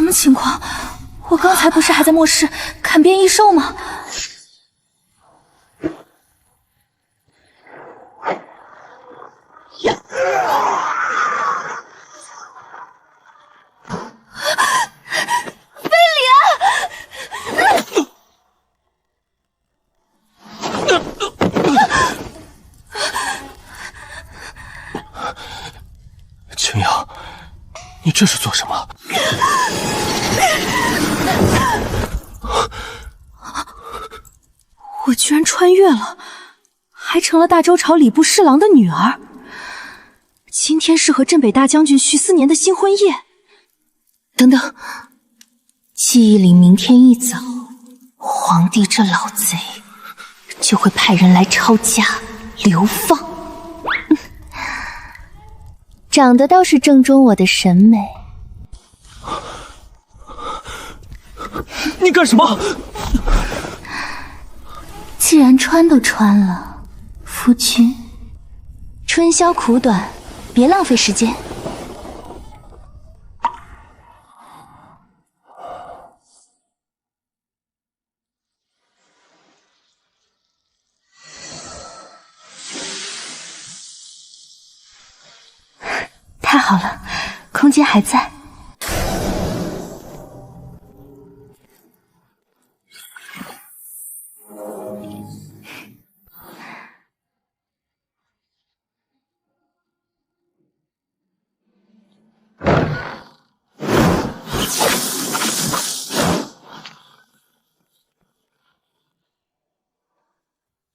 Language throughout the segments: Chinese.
什么情况？我刚才不是还在末世砍边异兽吗？贝里青阳，你这是做什么？我居然穿越了，还成了大周朝礼部侍郎的女儿。今天是和镇北大将军徐思年的新婚夜。等等，记忆里明天一早，皇帝这老贼就会派人来抄家流放。长得倒是正中我的审美。你干什么？既然穿都穿了，夫君，春宵苦短，别浪费时间。太好了，空间还在。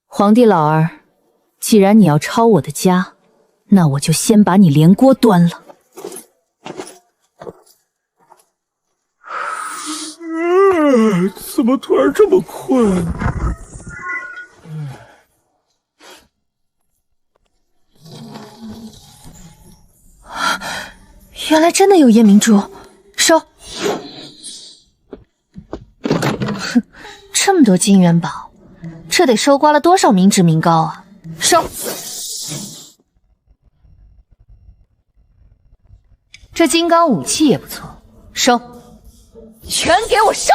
皇帝老儿，既然你要抄我的家，那我就先把你连锅端了。怎么突然这么困？原来真的有夜明珠，收。哼，这么多金元宝，这得收刮了多少民脂民膏啊！收。这金刚武器也不错，收。全给我收！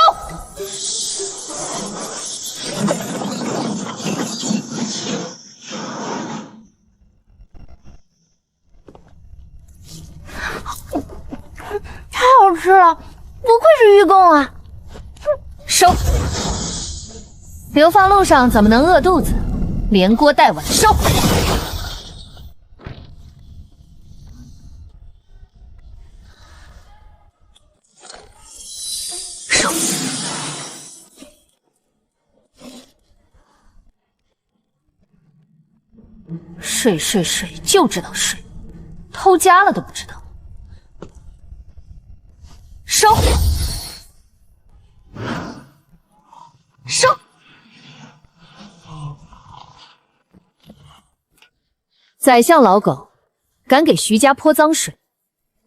太好吃了，不愧是御贡啊！收。流放路上怎么能饿肚子？连锅带碗收。收。睡，就知道睡，偷家了都不知道。收。收。宰相老狗，敢给徐家泼脏水，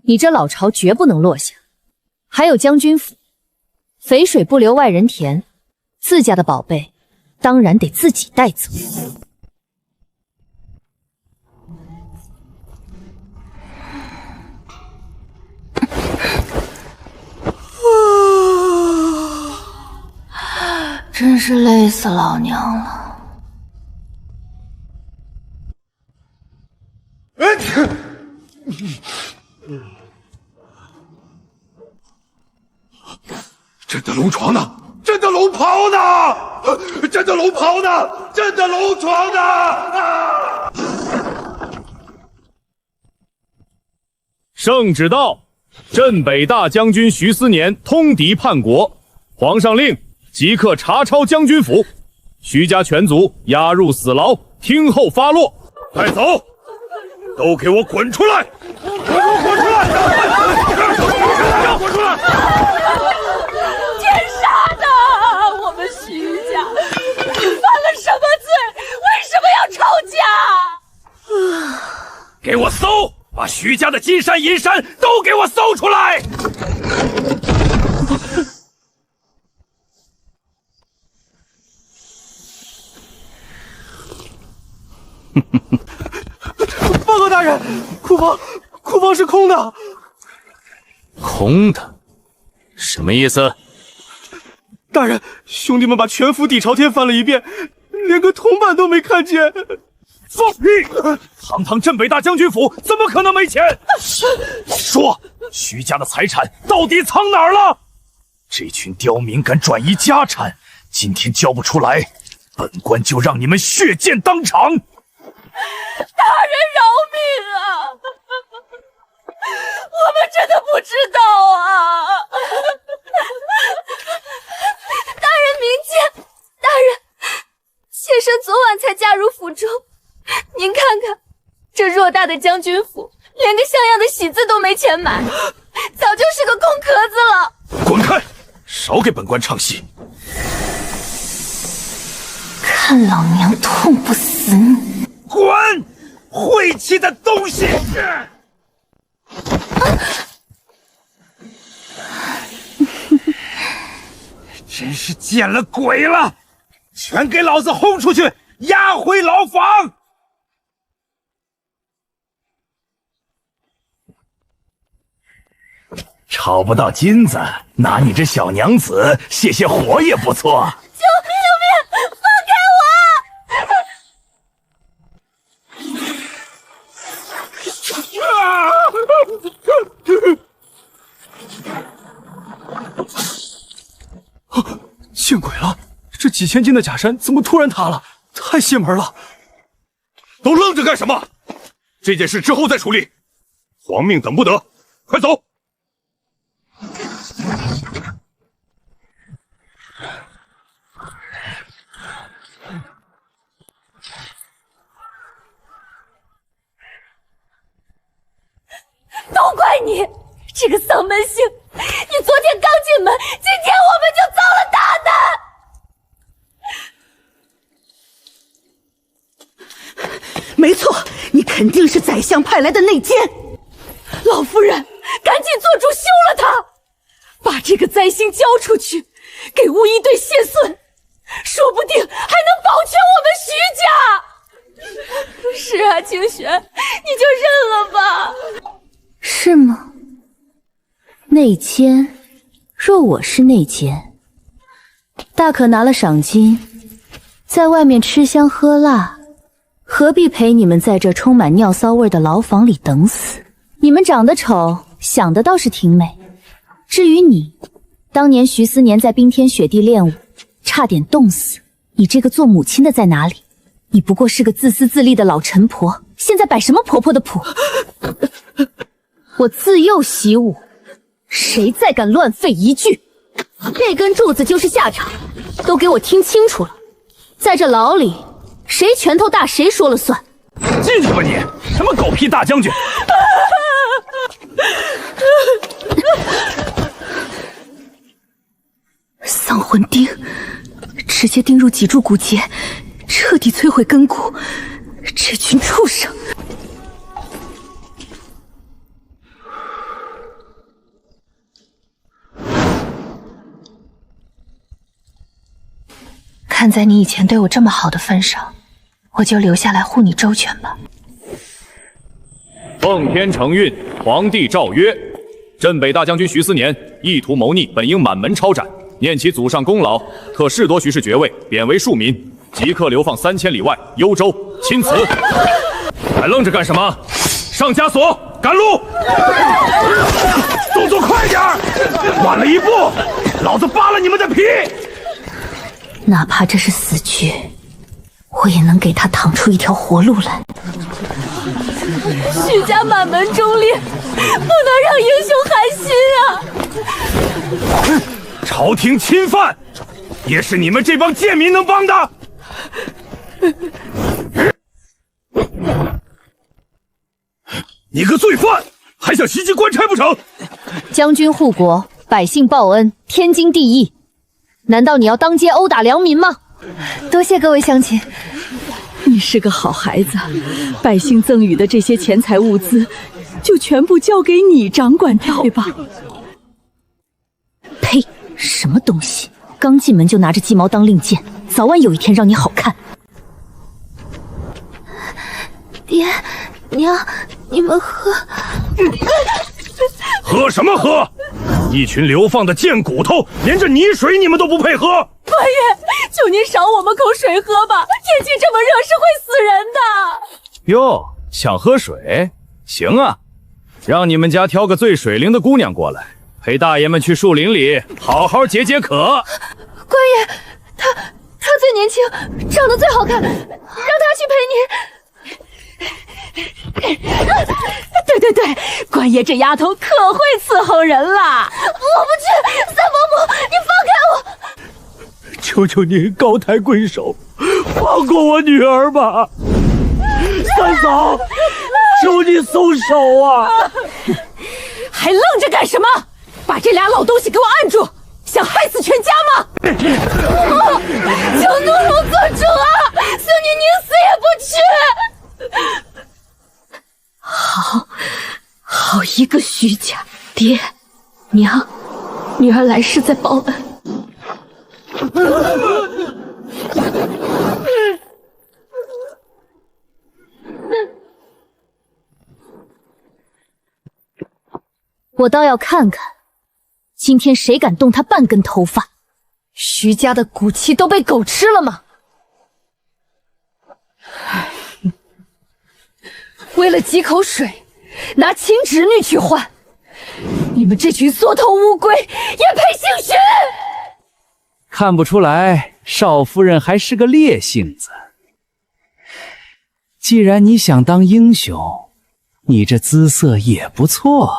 你这老巢绝不能落下。还有将军府，肥水不流外人田，自家的宝贝当然得自己带走。真是累死老娘了。朕的龙床呢？朕的龙袍呢？朕的龙袍呢？朕的龙床呢？啊！圣旨到，镇北大将军徐思年通敌叛国，皇上令即刻查抄将军府，徐家全族押入死牢，听候发落。快走！都给我滚出来！给我滚出来！滚出来！天杀的！我们徐家犯了什么罪？为什么要抄家？给我搜！把徐家的金山银山都给我搜出来！报告大人，库房是空的。空的？什么意思？大人，兄弟们把全府底朝天翻了一遍，连个铜板都没看见。放屁！堂堂镇北大将军府，怎么可能没钱？说，徐家的财产到底藏哪儿了？这群刁民敢转移家产，今天交不出来，本官就让你们血溅当场！大人饶命啊！我们真的不知道啊！大人明鉴，大人，妾身昨晚才嫁入府中，您看看，这偌大的将军府，连个像样的喜字都没钱买，早就是个空壳子了。滚开！少给本官唱戏！看老娘痛不死你！滚！晦气的东西！真是见了鬼了！全给老子轰出去，押回牢房！炒不到金子，拿你这小娘子泄泄火也不错。救命！放开我！见鬼了！这几千斤的假山怎么突然塌了？太邪门了！都愣着干什么？这件事之后再处理，皇命等不得，快走！都怪你这个丧门星！你昨天刚进门，今天我们就遭了大难！没错，你肯定是宰相派来的内奸。老夫人，赶紧做主休了他，把这个灾星交出去，给巫医队谢罪，说不定还能保全我们徐家。是啊，清玄，你就认了吧。是吗？内奸，若我是内奸，大可拿了赏金，在外面吃香喝辣，何必陪你们在这充满尿骚味的牢房里等死？你们长得丑，想的倒是挺美。至于你，当年徐思年在冰天雪地练武，差点冻死，你这个做母亲的在哪里？你不过是个自私自利的老陈婆，现在摆什么婆婆的谱？我自幼习武，谁再敢乱废一句，这根柱子就是下场，都给我听清楚了。在这牢里，谁拳头大谁说了算。进去吧你！什么狗屁大将军！丧魂钉，直接钉入脊柱骨节，彻底摧毁根骨。这群畜生！看在你以前对我这么好的份上，我就留下来护你周全吧。奉天承运，皇帝诏曰：镇北大将军徐思年意图谋逆，本应满门抄斩，念其祖上功劳，特谥夺徐氏爵位，贬为庶民，即刻流放3000里外幽州。钦此。还愣着干什么？上枷锁，赶路！动作快点儿，晚了一步，老子扒了你们的皮！哪怕这是死局，我也能给他趟出一条活路来。徐家满门忠烈，不能让英雄寒心啊！朝廷侵犯，也是你们这帮贱民能帮的。你个罪犯，还想袭击官差不成？将军护国，百姓报恩，天经地义。难道你要当街殴打良民吗？多谢各位乡亲。你是个好孩子，百姓赠予的这些钱财物资，就全部交给你掌管掉吧。呸！什么东西？刚进门就拿着鸡毛当令箭，早晚有一天让你好看。爹娘，你们喝。喝什么喝？一群流放的贱骨头，连这泥水你们都不配喝！官爷，求您赏我们口水喝吧，天气这么热是会死人的。哟，想喝水？行啊，让你们家挑个最水灵的姑娘过来，陪大爷们去树林里好好解解渴。官爷，她最年轻，长得最好看，让她去陪您。对，官爷这丫头可会伺候人了。我不去，三伯母，你放开我！求求您高抬贵手，放过我女儿吧！三嫂，求你松手啊！还愣着干什么？把这俩老东西给我按住！想害死全家吗？求奴奴做主啊！孙女宁死也不屈！好一个徐家！爹娘，女儿来世再报恩。我倒要看看，今天谁敢动他半根头发？徐家的骨气都被狗吃了吗？为了几口水，拿亲侄女去换，你们这群缩头乌龟也配姓徐？看不出来，少夫人还是个烈性子。既然你想当英雄，你这姿色也不错。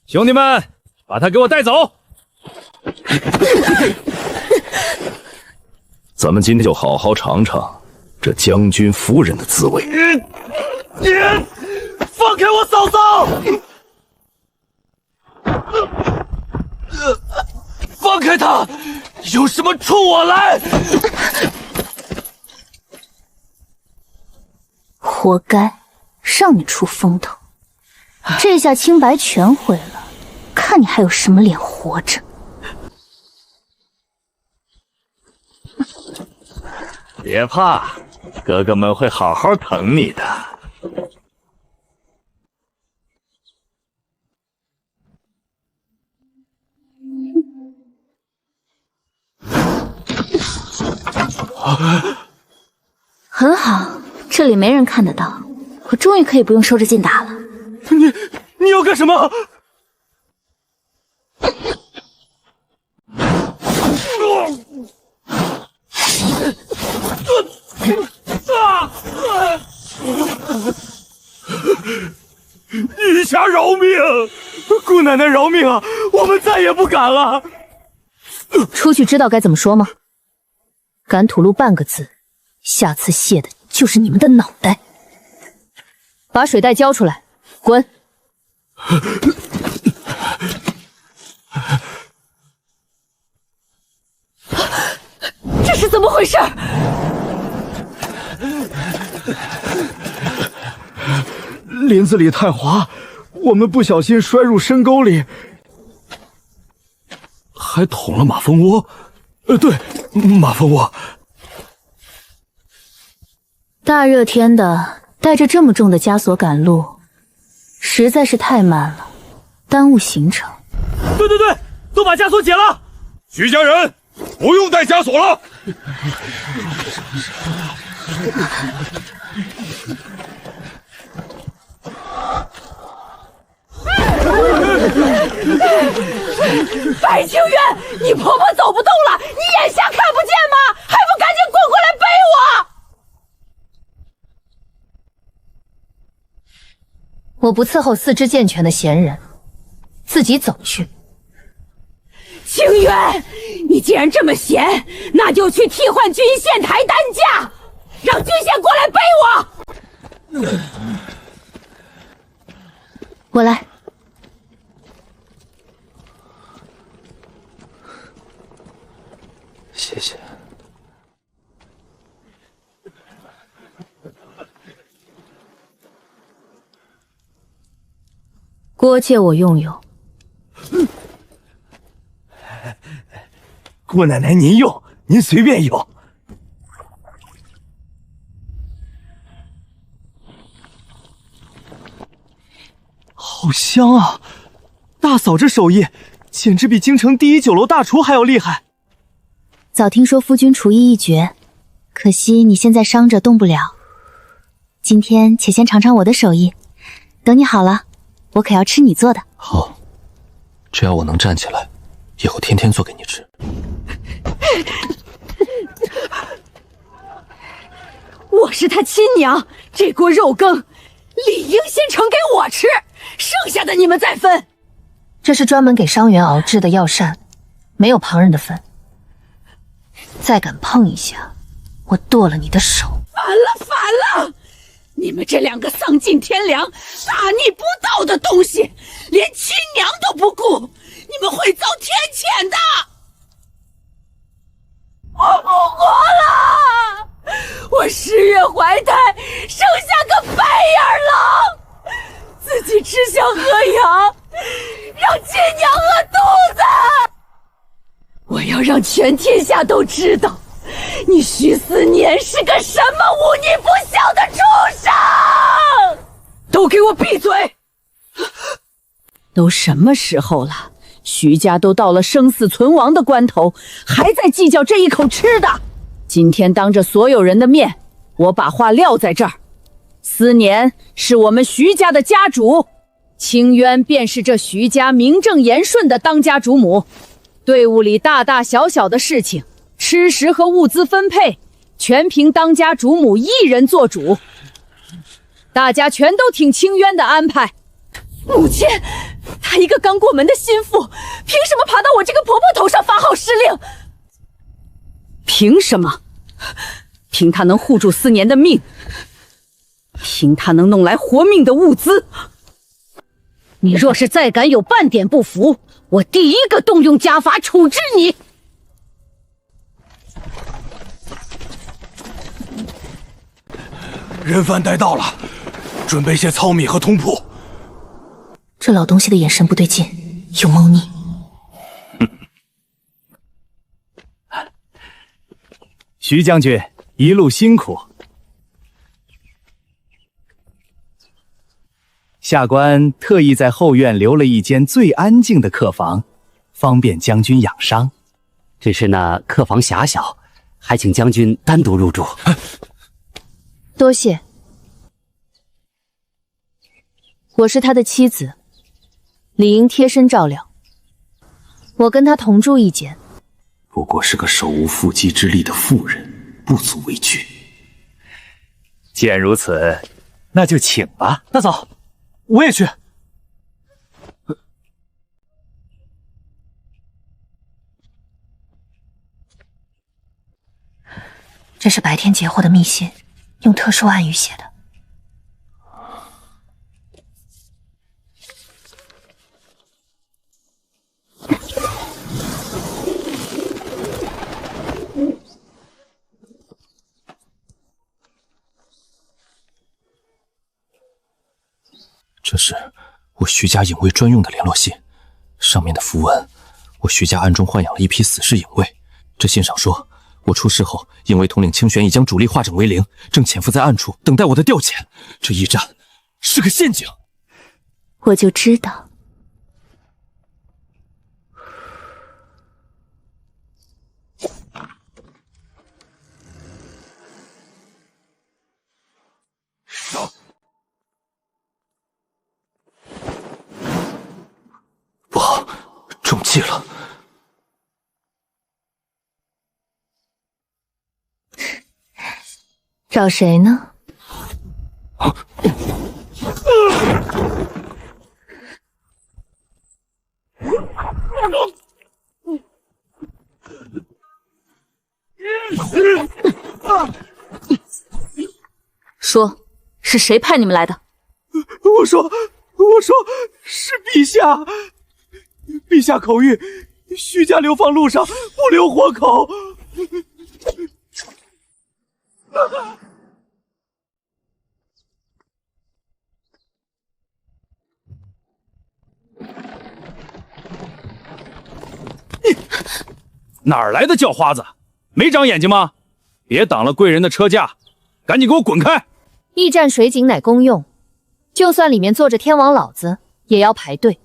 兄弟们，把他给我带走！咱们今天就好好尝尝这将军夫人的滋味。放开我嫂嫂！放开她！有什么冲我来！活该，让你出风头，这下清白全毁了，看你还有什么脸活着！别怕，哥哥们会好好疼你的。很好，这里没人看得到，我终于可以不用收着劲打了。你要干什么？陛下饶命！姑奶奶饶命啊！我们再也不敢了。出去知道该怎么说吗？敢吐露半个字，下次谢的就是你们的脑袋。把水袋交出来，滚！这是怎么回事？林子里太滑，我们不小心摔入深沟里，还捅了马蜂窝。对，马蜂窝。大热天的，带着这么重的枷锁赶路，实在是太慢了，耽误行程。对，都把枷锁解了。徐家人，不用带枷锁了。白清渊，你婆婆走不动了，你眼下看不见吗？还不赶紧滚过来背我！我不伺候四肢健全的闲人，自己走去。清渊，你既然这么闲，那就去替换军线抬担架，让军线过来背我。我来。谢谢。锅借我用用。姑奶奶您用，您随便用。好香啊！大大嫂这手艺，简直比京城第一酒楼大厨还要厉害。早听说夫君厨艺一绝，可惜你现在伤着动不了。今天且先尝尝我的手艺，等你好了，我可要吃你做的。好，只要我能站起来，以后天天做给你吃。我是他亲娘，这锅肉羹理应先盛给我吃，剩下的你们再分。这是专门给伤员熬制的药膳，没有旁人的份。再敢碰一下，我剁了你的手！反了，反了！你们这两个丧尽天良、大逆不道的东西，连亲娘都不顾，你们会遭天谴的！我不活了！我10月怀胎，生下个白眼狼，自己吃香喝养，让亲娘饿肚子。我要让全天下都知道，你徐思年是个什么忤逆不孝的畜生！都给我闭嘴！都什么时候了，徐家都到了生死存亡的关头，还在计较这一口吃的。今天当着所有人的面，我把话撂在这儿。思年是我们徐家的家主，清渊便是这徐家名正言顺的当家主母。队伍里大大小小的事情，吃食和物资分配，全凭当家主母一人做主。大家全都听清渊的安排。母亲，她一个刚过门的心腹，凭什么爬到我这个婆婆头上发号施令？凭什么？凭她能护住思年的命，凭她能弄来活命的物资。你若是再敢有半点不服，我第一个动用家法处置你。人犯带到了，准备些糙米和通铺。这老东西的眼神不对劲，有猫腻。徐将军一路辛苦，下官特意在后院留了一间最安静的客房，方便将军养伤。只是那客房狭小，还请将军单独入住。多谢。我是他的妻子，理应贴身照料。我跟他同住一间。不过是个手无缚鸡之力的妇人，不足为惧。既然如此，那就请吧。大嫂，我也去。这是白天截获的密信，用特殊暗语写的。这是我徐家影卫专用的联络信，上面的符文，我徐家暗中豢养了一批死士影卫。这信上说，我出事后，影卫统领清玄已将主力化整为零，正潜伏在暗处等待我的调遣。这一战是个陷阱。我就知道。不好，中计了。找谁呢？说，是谁派你们来的？我说是陛下。陛下口谕，徐家流放路上不留活口。哪儿来的叫花子？没长眼睛吗？别挡了贵人的车驾，赶紧给我滚开！驿站水井乃公用，就算里面坐着天王老子，也要排队。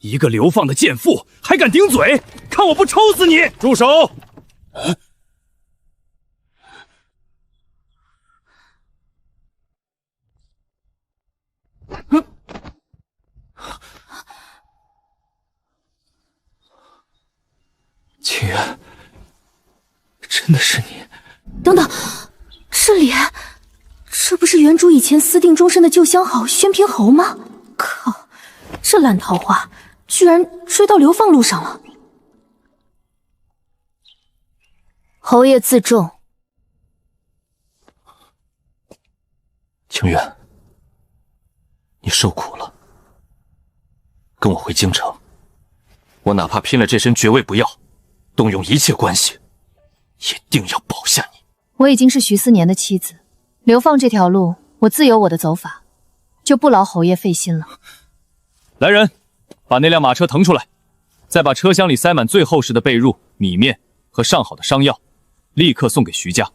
一个流放的贱妇还敢顶嘴，看我不抽死你！住手！清源，真的是你？等等，是脸，这不是原主以前私定终身的旧相好宣平侯吗？靠，这烂桃花居然追到流放路上了。侯爷自重。清源，你受苦了，跟我回京城，我哪怕拼了这身爵位不要，动用一切关系，一定要保下你。我已经是徐思年的妻子，流放这条路，我自有我的走法，就不劳侯爷费心了。来人，把那辆马车腾出来，再把车厢里塞满最厚实的被褥、米面和上好的伤药，立刻送给徐家。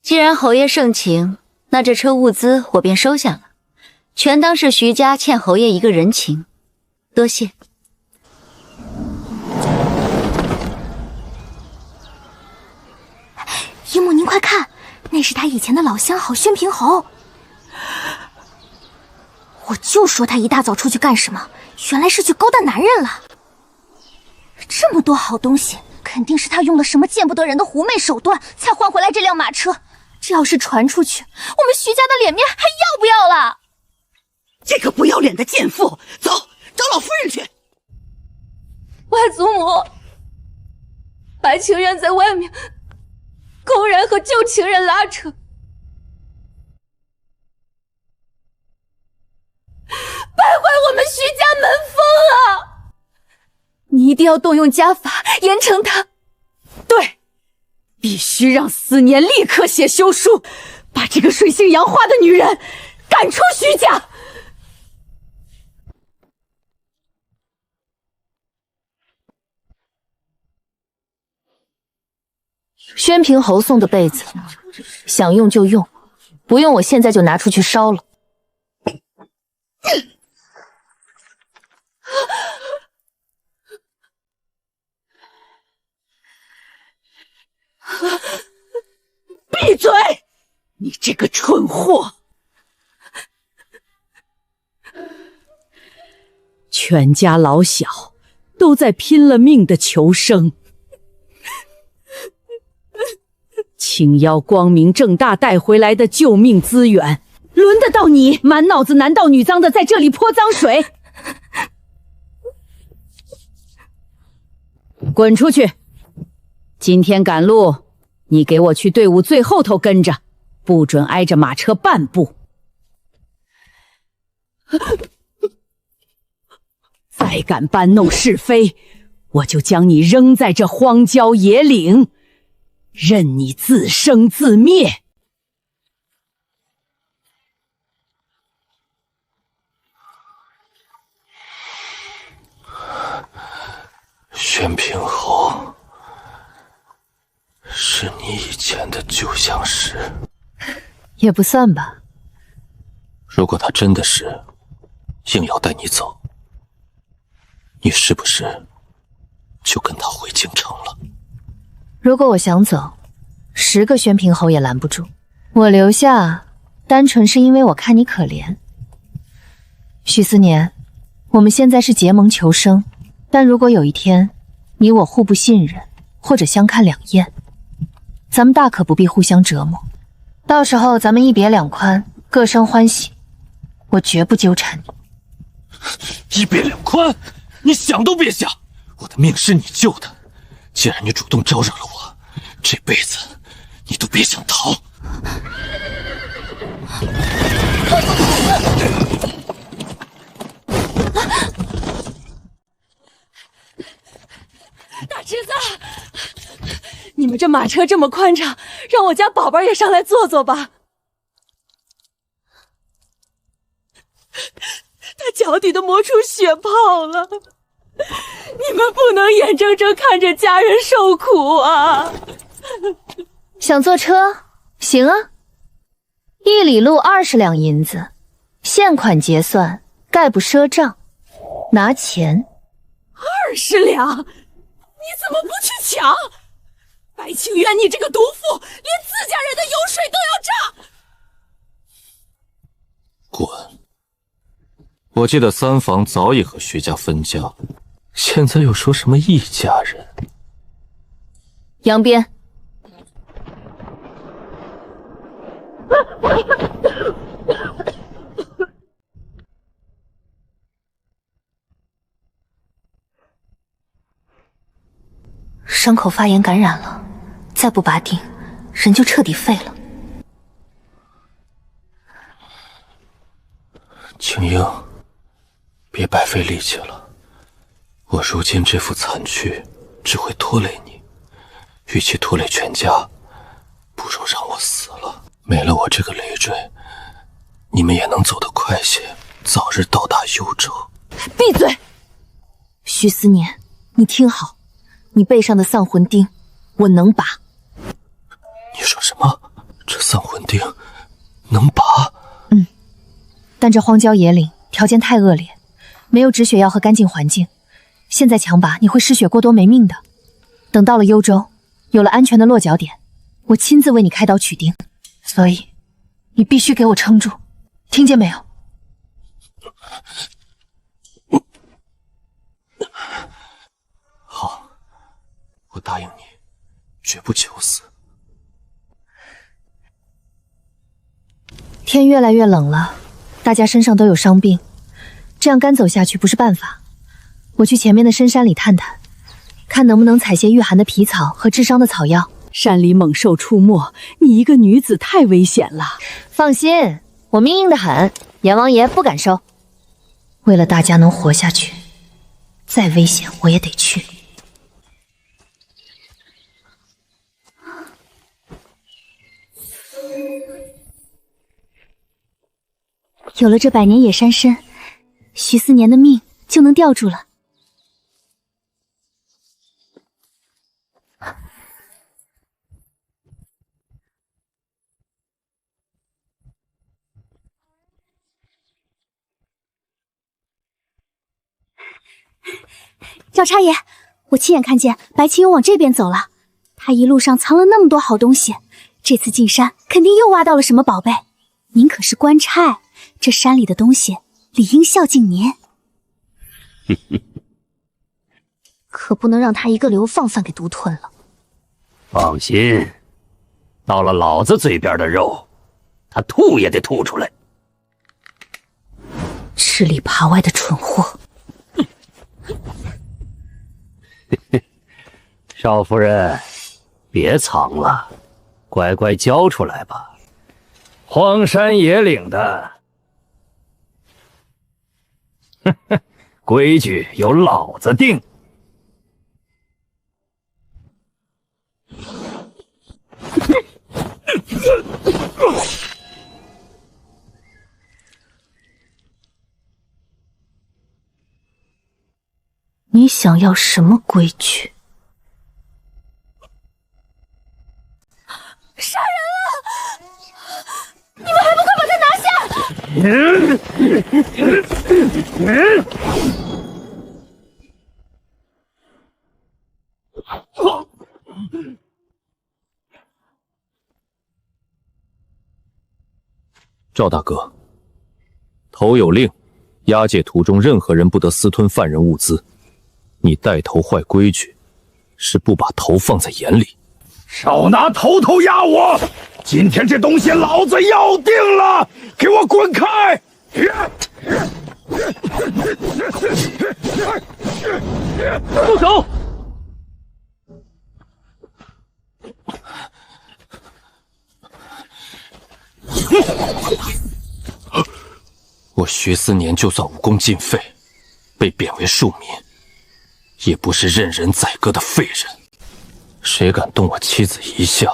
既然侯爷盛情，那这车物资我便收下了，全当是徐家欠侯爷一个人情，多谢。姨母，您快看，那是他以前的老相好宣平侯。我就说他一大早出去干什么，原来是去勾搭男人了。这么多好东西，肯定是他用了什么见不得人的狐媚手段，才换回来这辆马车。这要是传出去，我们徐家的脸面还要不要了？这个不要脸的贱妇，走，找老夫人去。外祖母，白情人在外面公然和旧情人拉扯，败坏我们徐家门风啊！你一定要动用家法严惩他。对，必须让思年立刻写休书，把这个水性杨花的女人赶出徐家。宣平侯送的被子，想用就用，不用我现在就拿出去烧了。闭嘴！你这个蠢货！全家老小都在拼了命的求生，青妖光明正大带回来的救命资源，轮得到你满脑子男盗女赃的在这里泼脏水？滚出去！今天赶路，你给我去队伍最后头跟着，不准挨着马车半步。再敢搬弄是非，我就将你扔在这荒郊野岭，任你自生自灭。宣平侯，是你以前的旧相识？也不算吧。如果他真的是硬要带你走，你是不是就跟他回京城了？如果我想走，10个宣平侯也拦不住。我留下，单纯是因为我看你可怜。许思年，我们现在是结盟求生，但如果有一天你我互不信任，或者相看两厌，咱们大可不必互相折磨。到时候咱们一别两宽，各生欢喜，我绝不纠缠你。一别两宽？你想都别想！我的命是你救的，既然你主动招惹了我，这辈子你都别想逃。大侄子，你们这马车这么宽敞，让我家宝宝也上来坐坐吧。他脚底都磨出血泡了，你们不能眼睁睁看着家人受苦啊！想坐车？行啊， 1里路20两银子，现款结算，概不赊账。拿钱。20两，你怎么不去抢？白清渊，你这个毒妇，连自家人的油水都要榨！滚！我记得三房早已和徐家分家，现在又说什么一家人？扬鞭！伤口发炎感染了，再不拔定，人就彻底废了。青樱，别白费力气了。我如今这副残躯只会拖累你，与其拖累全家，不如让我死了。没了我这个累赘，你们也能走得快些，早日到达幽州。闭嘴！徐思年，你听好。你背上的丧魂钉，我能拔。你说什么？这丧魂钉能拔？但这荒郊野岭条件太恶劣，没有止血药和干净环境，现在强拔你会失血过多没命的。等到了幽州，有了安全的落脚点，我亲自为你开刀取钉。所以，你必须给我撑住，听见没有？好。我答应你，绝不求死。天越来越冷了，大家身上都有伤病，这样干走下去不是办法。我去前面的深山里探探，看能不能采些御寒的皮草和治伤的草药。山里猛兽出没，你一个女子太危险了。放心，我命硬得很，阎王爷不敢收。为了大家能活下去，再危险我也得去。有了这百年野山参，徐思年的命就能吊住了。药叉爷，我亲眼看见白青幽往这边走了，他一路上藏了那么多好东西，这次进山肯定又挖到了什么宝贝。您可是官差，这山里的东西理应孝敬您。可不能让他一个流放犯给独吞了。放心，到了老子嘴边的肉，他吐也得吐出来。吃里扒外的蠢货！少夫人，别藏了，乖乖交出来吧。荒山野岭的，规矩由老子定。你想要什么规矩？杀人了！你们还不快把他拿下！赵大哥，头有令，押解途中任何人不得私吞犯人物资。你带头坏规矩，是不把头放在眼里。少拿头头压我！今天这东西老子要定了，给我滚开！住手！我徐思年就算武功尽废，被贬为庶民，也不是任人宰割的废人。谁敢动我妻子一下，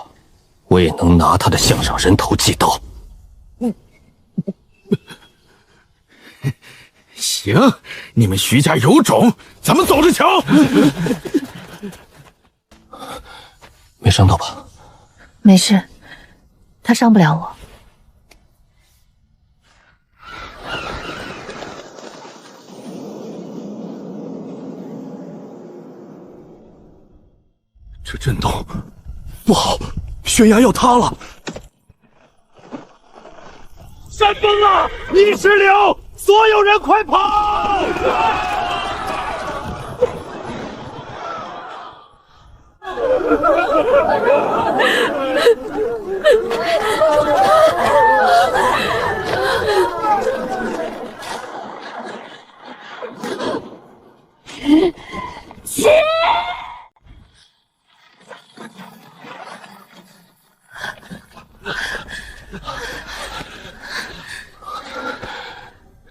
我也能拿他的项上人头祭刀。行，你们徐家有种，咱们走着瞧。没伤到吧？没事，他伤不了我。这震动不好，悬崖要塌了！山崩了，泥石流，所有人快跑！切！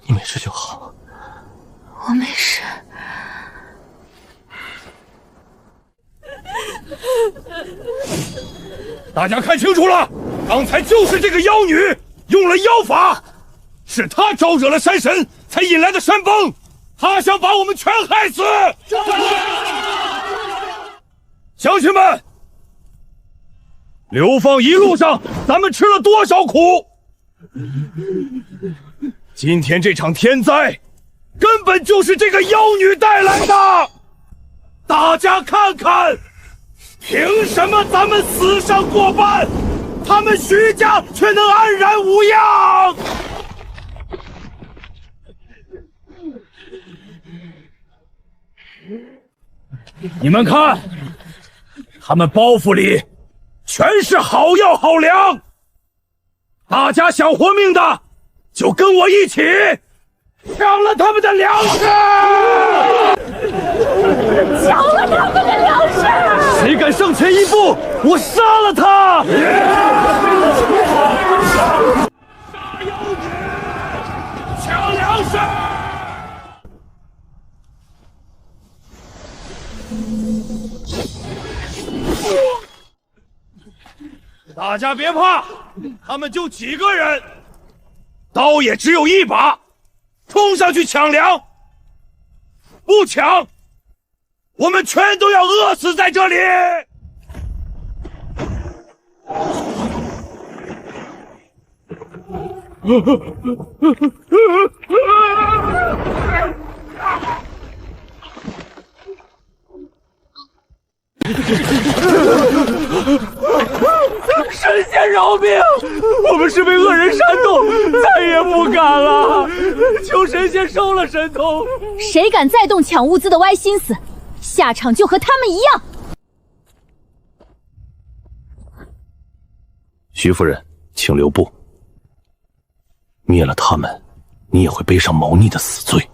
你没事就好。我没事。大家看清楚了，刚才就是这个妖女用了妖法，是她招惹了山神，才引来的山崩。她想把我们全害死。乡亲们，流放一路上咱们吃了多少苦？今天这场天灾根本就是这个妖女带来的。大家看看，凭什么咱们死伤过半，他们徐家却能安然无恙？你们看，他们包袱里全是好药好粮，大家想活命的就跟我一起抢了他们的粮食！抢了他们的粮食！谁敢上前一步，我杀了他！抢粮食！大家别怕，他们就几个人，刀也只有一把，冲上去抢粮！不抢，我们全都要饿死在这里！神仙饶命！我们是被恶人煽动，再也不敢了。求神仙收了神通。谁敢再动抢物资的歪心思，下场就和他们一样。徐夫人，请留步。灭了他们，你也会背上谋逆的死罪。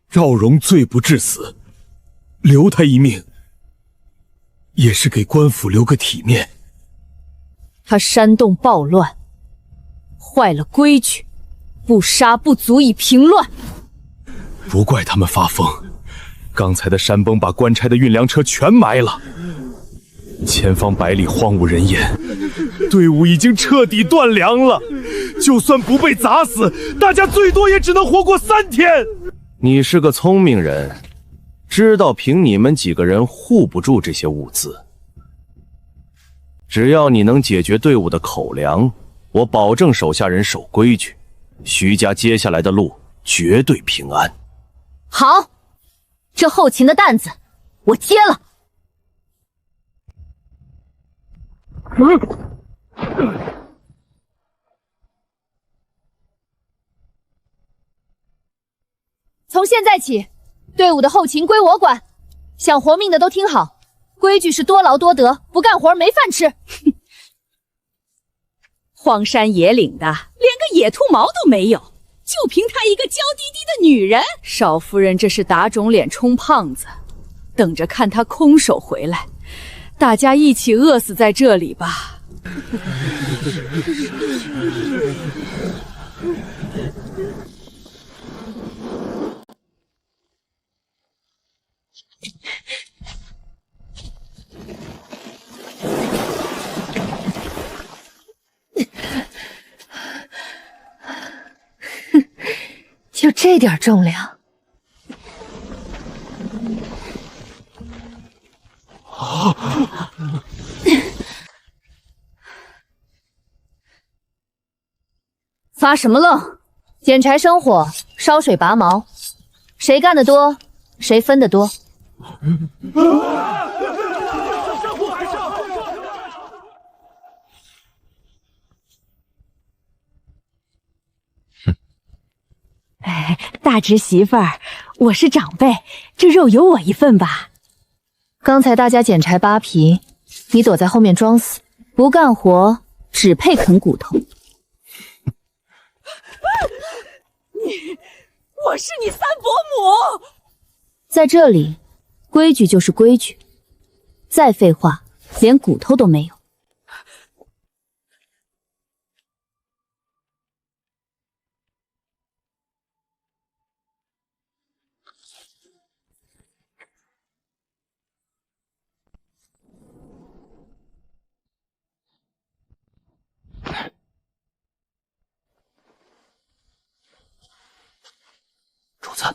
赵荣罪不至死，留他一命，也是给官府留个体面。他煽动暴乱，坏了规矩，不杀不足以平乱。不怪他们发疯，刚才的山崩把官差的运粮车全埋了，前方百里荒无人烟，队伍已经彻底断粮了。就算不被砸死，大家最多也只能活过3天。你是个聪明人，知道凭你们几个人护不住这些物资。只要你能解决队伍的口粮，我保证手下人守规矩，徐家接下来的路绝对平安。好，这后勤的担子我接了。从现在起，队伍的后勤归我管，想活命的都听好，规矩是多劳多得，不干活没饭吃。荒山野岭的，连个野兔毛都没有，就凭她一个娇滴滴的女人，少夫人这是打肿脸充胖子，等着看她空手回来，大家一起饿死在这里吧。就这点重量，发什么愣？捡柴生火，烧水拔毛，谁干得多，谁分得多。哎，大侄媳妇儿，我是长辈，这肉有我一份吧。刚才大家捡柴扒皮，你躲在后面装死，不干活，只配啃骨头。我是你三伯母。在这里，规矩就是规矩，再废话，连骨头都没有。主子，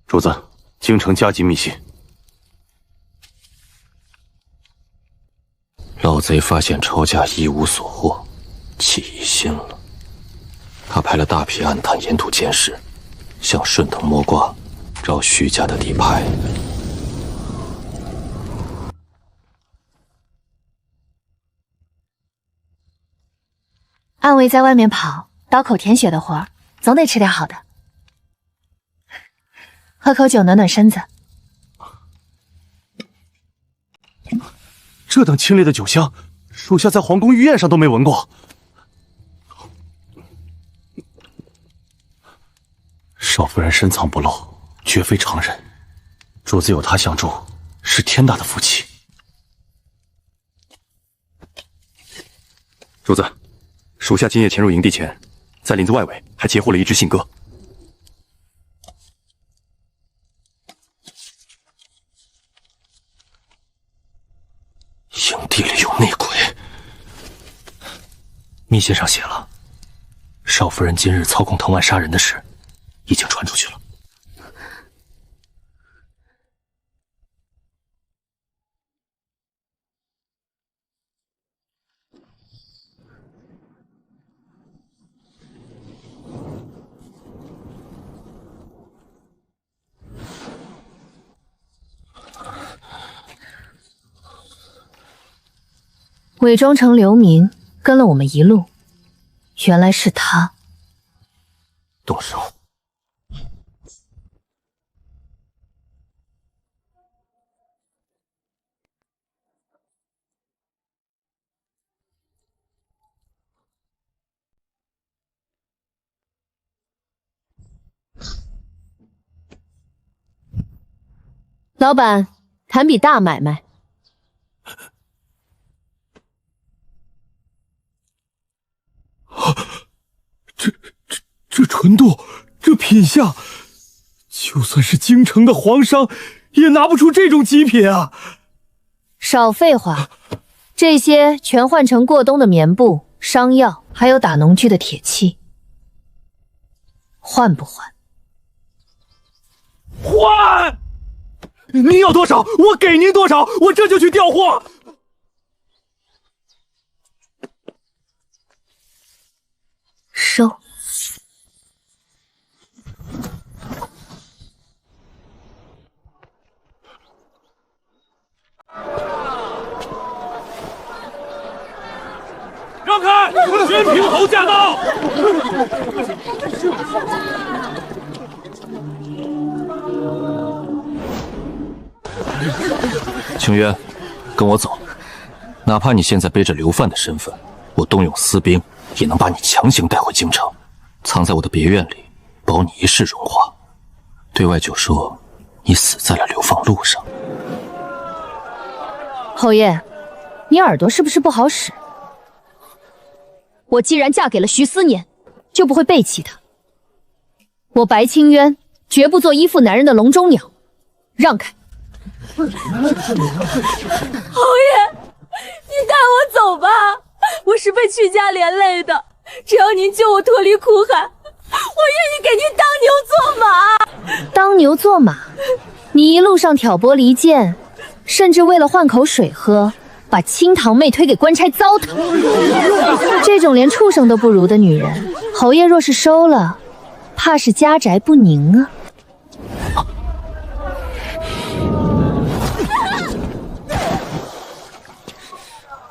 主子，京城加急密信。老贼发现仇家一无所获，起疑心了。他派了大批暗探沿途监视，想顺藤摸瓜，找徐家的底牌。暗卫在外面跑，刀口舔血的活儿，总得吃点好的。喝口酒暖暖身子。这等清冽的酒香，属下在皇宫御宴上都没闻过。少夫人深藏不露，绝非常人。主子有她相助，是天大的福气。主子，属下今夜潜入营地前，在林子外围还截获了一只信鸽。营地里有内鬼。密信上写了，少夫人今日操控藤蔓杀人的事，已经传出去了。伪装成流民，跟了我们一路，原来是他。动手！老板，谈笔大买卖。这纯度，这品相，就算是京城的皇商，也拿不出这种极品啊！少废话，这些全换成过冬的棉布、伤药，还有打农具的铁器，换不换？换！您要多少，我给您多少，我这就去调货。收。让开！宣平侯驾到！清渊，跟我走。哪怕你现在背着流犯的身份，我动用私兵也能把你强行带回京城，藏在我的别院里，保你一世荣华。对外就说你死在了流放路上。侯爷，你耳朵是不是不好使？我既然嫁给了徐思年，就不会背弃他。我白清渊绝不做依附男人的笼中鸟，让开！侯爷，你带我走吧，我是被曲家连累的，只要您救我脱离苦海，我愿意给您当牛做马。当牛做马？你一路上挑拨离间，甚至为了换口水喝，把清堂妹推给官差糟蹋。这种连畜生都不如的女人，侯爷若是收了，怕是家宅不宁啊。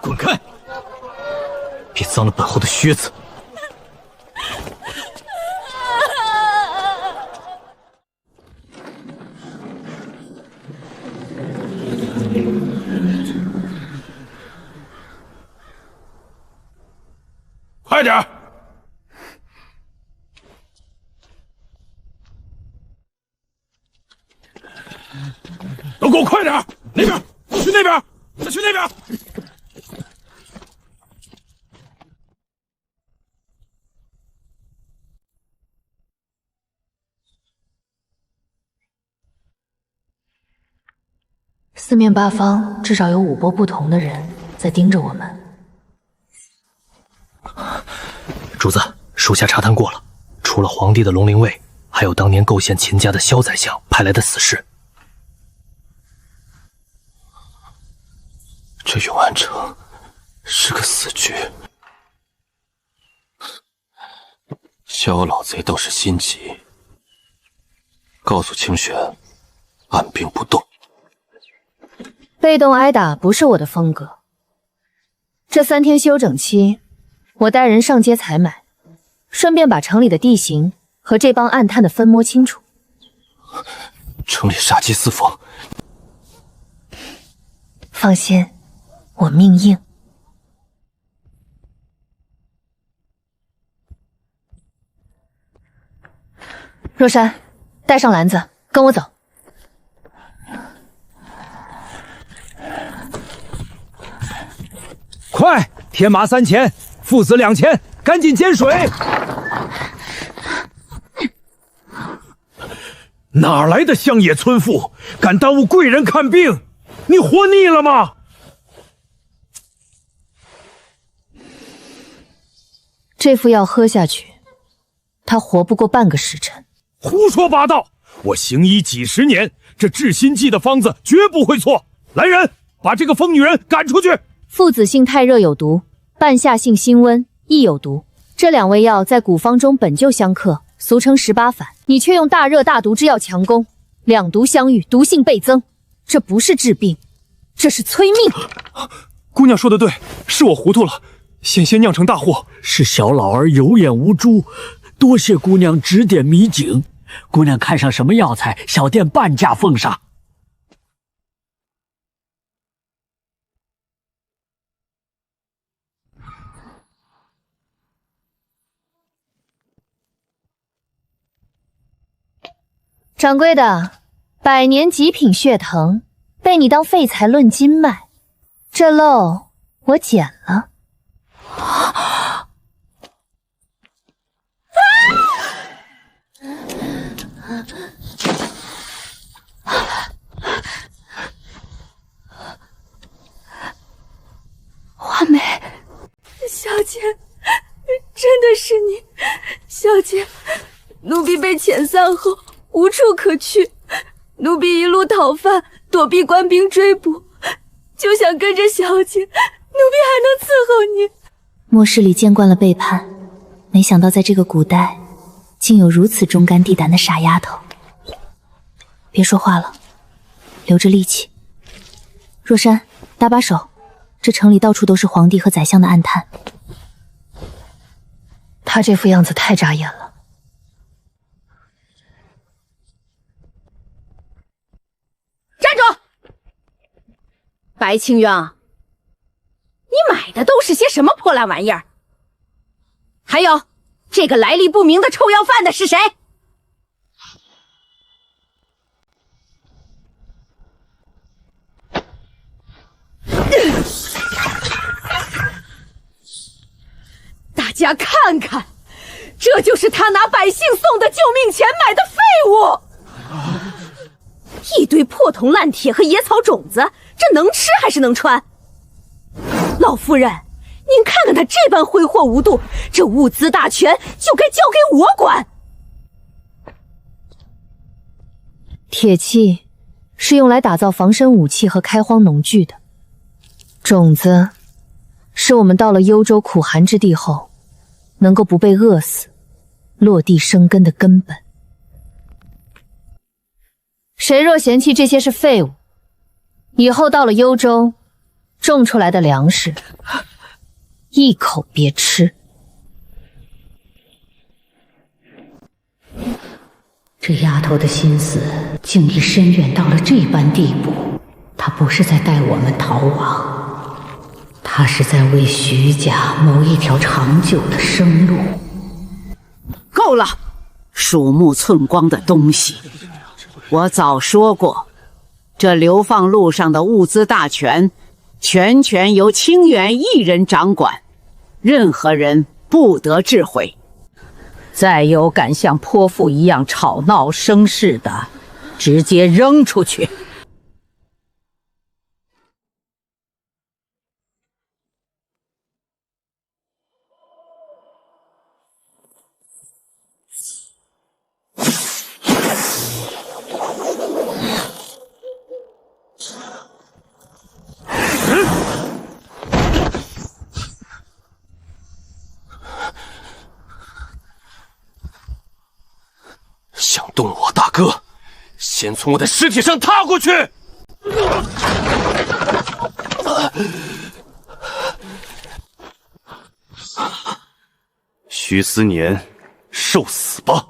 滚开！别脏了本侯的靴子。快点儿！都给我快点儿！那边，去那边，再去那边。四面八方至少有5波不同的人在盯着我们。主子，属下查探过了，除了皇帝的龙灵卫，还有当年构陷秦家的萧宰相派来的死士。这永安城是个死局。萧老贼倒是心急，告诉清玄，按兵不动。被动挨打不是我的风格。这3天休整期，我带人上街采买，顺便把城里的地形和这帮暗探的分摸清楚。城里杀机四伏，放心，我命硬。若山，带上篮子，跟我走。快，天马3千，父子2千，赶紧捡水！哪来的乡野村妇，敢耽误贵人看病？你活腻了吗？这副药喝下去，他活不过半个时辰。胡说八道！我行医几10年，这治心悸的方子绝不会错。来人，把这个疯女人赶出去！附子性太热有毒，半夏性辛温亦有毒。这2味药在古方中本就相克，俗称18反。你却用大热大毒之药强攻，2毒相遇，毒性倍增。这不是治病，这是催命。姑娘说的对，是我糊涂了，险些酿成大祸。是小老儿有眼无珠，多谢姑娘指点迷津。姑娘看上什么药材，小店半价奉上。掌柜的，100年极品血藤，被你当废材论斤卖，这漏我捡了。华美，小姐，真的是你，小姐，奴婢被遣散后无处可去，奴婢一路讨饭，躲避官兵追捕，就想跟着小姐，奴婢还能伺候你。末世里见惯了背叛，没想到在这个古代，竟有如此忠肝义胆的傻丫头。别说话了，留着力气。若山，搭把手，这城里到处都是皇帝和宰相的暗探。他这副样子太扎眼了。站住！白清渊，你买的都是些什么破烂玩意儿？还有，这个来历不明的臭要饭的是谁？大家看看，这就是他拿百姓送的救命钱买的废物！一堆破铜烂铁和野草种子，这能吃还是能穿？老夫人，您看看他这般挥霍无度，这物资大权就该交给我管。铁器是用来打造防身武器和开荒农具的。种子是我们到了幽州苦寒之地后，能够不被饿死、落地生根的根本。谁若嫌弃这些是废物，以后到了幽州，种出来的粮食，一口别吃。这丫头的心思竟已深远到了这般地步，她不是在带我们逃亡，她是在为徐家谋一条长久的生路。够了，鼠目寸光的东西！我早说过，这流放路上的物资大权，全权由清源一人掌管，任何人不得置毁。再有敢像泼妇一样吵闹生事的，直接扔出去。想动我大哥，先从我的尸体上踏过去！徐思年，受死吧！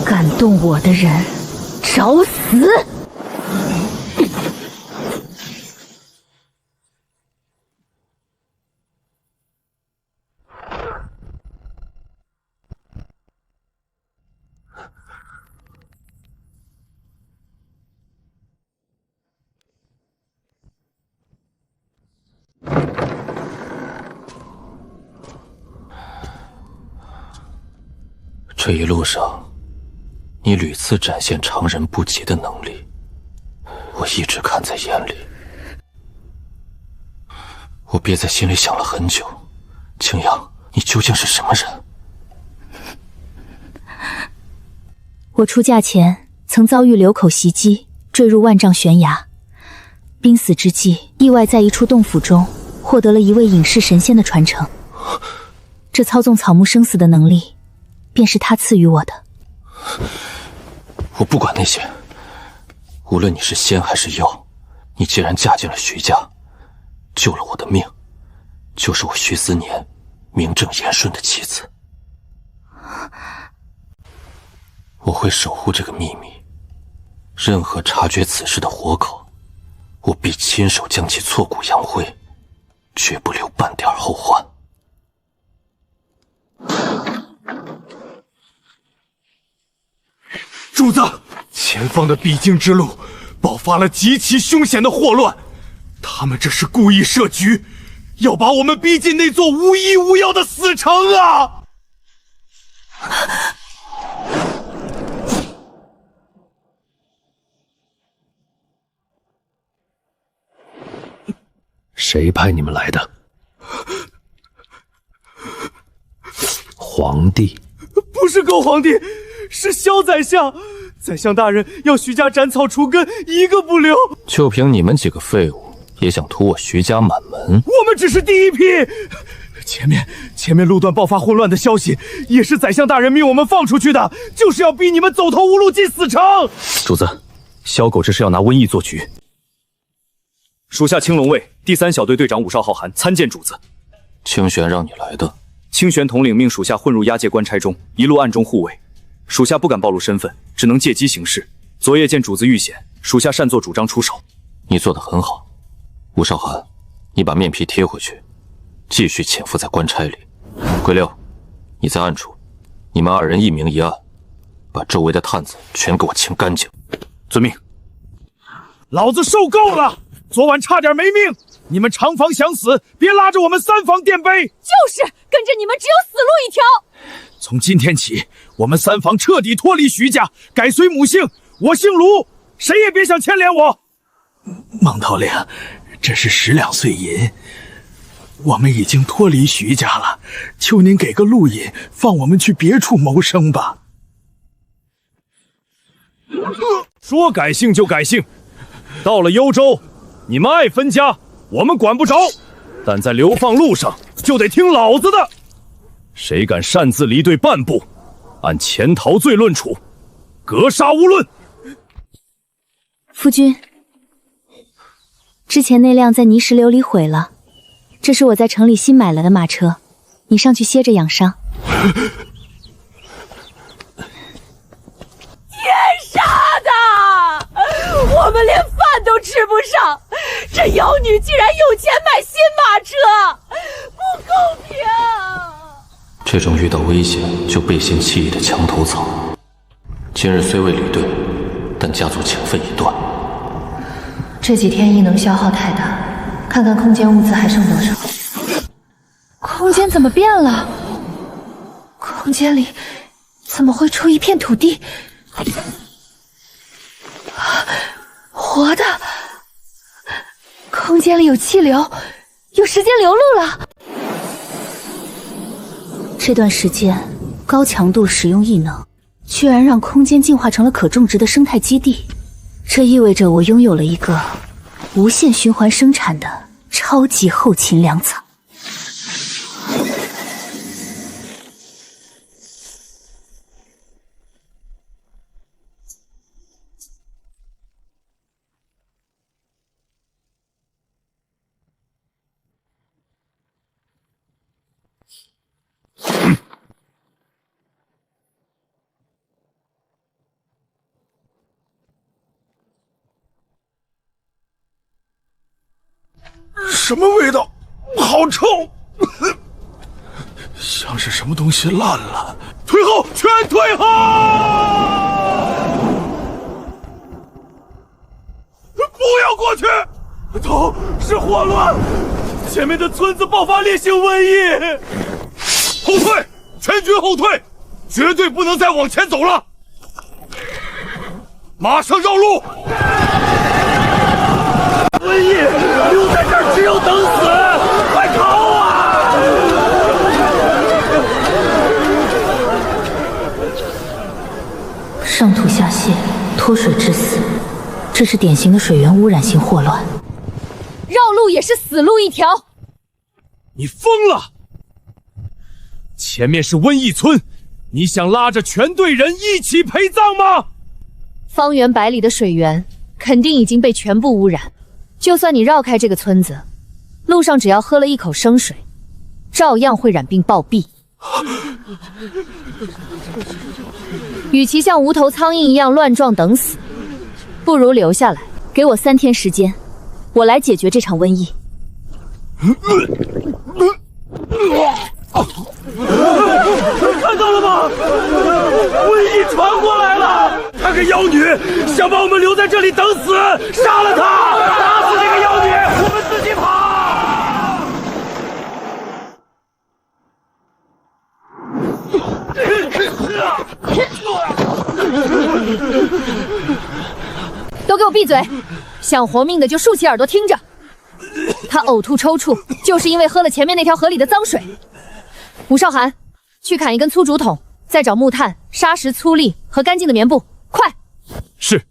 敢动我的人，找死！这一路上，你屡次展现常人不及的能力，我一直看在眼里。我憋在心里想了很久，青阳，你究竟是什么人？我出嫁前曾遭遇流口袭击，坠入万丈悬崖，濒死之际，意外在一处洞府中获得了一位隐世神仙的传承。这操纵草木生死的能力，便是他赐予我的。我不管那些，无论你是仙还是妖，你既然嫁进了徐家，救了我的命，就是我徐思年名正言顺的妻子。我会守护这个秘密，任何察觉此事的活口，我必亲手将其挫骨扬灰，绝不留半点后患。主子，前方的必经之路爆发了极其凶险的祸乱，他们这是故意设局，要把我们逼进那座无医无药的死城啊！谁派你们来的？皇帝？不是狗皇帝，是萧宰相。宰相大人要徐家斩草除根，一个不留。就凭你们几个废物，也想屠我徐家满门？我们只是第一批。前面路段爆发混乱的消息，也是宰相大人命我们放出去的，就是要逼你们走投无路进死城。主子，萧狗这是要拿瘟疫做局。属下青龙卫第3小队队长武少浩寒参见主子。清玄让你来的。清玄统领命属下混入押解官差中，一路暗中护卫。属下不敢暴露身份，只能借机行事。昨夜见主子遇险，属下擅作主张出手。你做得很好，吴少寒，你把面皮贴回去，继续潜伏在官差里。鬼六，你在暗处，你们2人一明一暗，把周围的探子全给我清干净。遵命。老子受够了，昨晚差点没命，你们长房想死，别拉着我们三房垫背。就是跟着你们只有死路一条。从今天起，我们三房彻底脱离徐家，改随母姓。我姓卢，谁也别想牵连我。孟头领，这是10两碎银，我们已经脱离徐家了，求您给个路引，放我们去别处谋生吧。说改姓就改姓，到了幽州，你们爱分家，我们管不着，但在流放路上就得听老子的。谁敢擅自离队半步，按潜逃罪论处，格杀勿论。夫君，之前那辆在泥石流里毁了，这是我在城里新买来的马车，你上去歇着养伤。天杀的！我们连饭都吃不上，这妖女竟然有钱买新马车，不公平！这种遇到危险就背信弃义的墙头草，今日虽未离队，但家族情分已断。这几天异能消耗太大，看看空间物资还剩多少。空间怎么变了？空间里怎么会出一片土地？活的！空间里有气流，有时间流露了。这段时间高强度使用异能，居然让空间进化成了可种植的生态基地，这意味着我拥有了一个无限循环生产的超级后勤粮草。什么味道？好臭！像是什么东西烂了。退后，全退后！不要过去！头是霍乱，前面的村子爆发烈性瘟疫。后退，全军后退，绝对不能再往前走了。马上绕路！瘟疫留在这儿只有等死，快逃啊！上吐下泻，脱水致死，这是典型的水源污染性霍乱。绕路也是死路一条。你疯了！前面是瘟疫村，你想拉着全队人一起陪葬吗？方圆100里的水源肯定已经被全部污染。就算你绕开这个村子，路上只要喝了一口生水，照样会染病暴毙。与其像无头苍蝇一样乱撞等死，不如留下来，给我3天时间，我来解决这场瘟疫。看到了吗？瘟疫传过来了！那个妖女想把我们留在这里等死，杀了她！打死这个妖女，我们自己跑！都给我闭嘴！想活命的就竖起耳朵听着。他呕吐抽搐，就是因为喝了前面那条河里的脏水。吴少涵，去砍一根粗竹筒，再找木炭、砂石、粗粒和干净的棉布，快！是。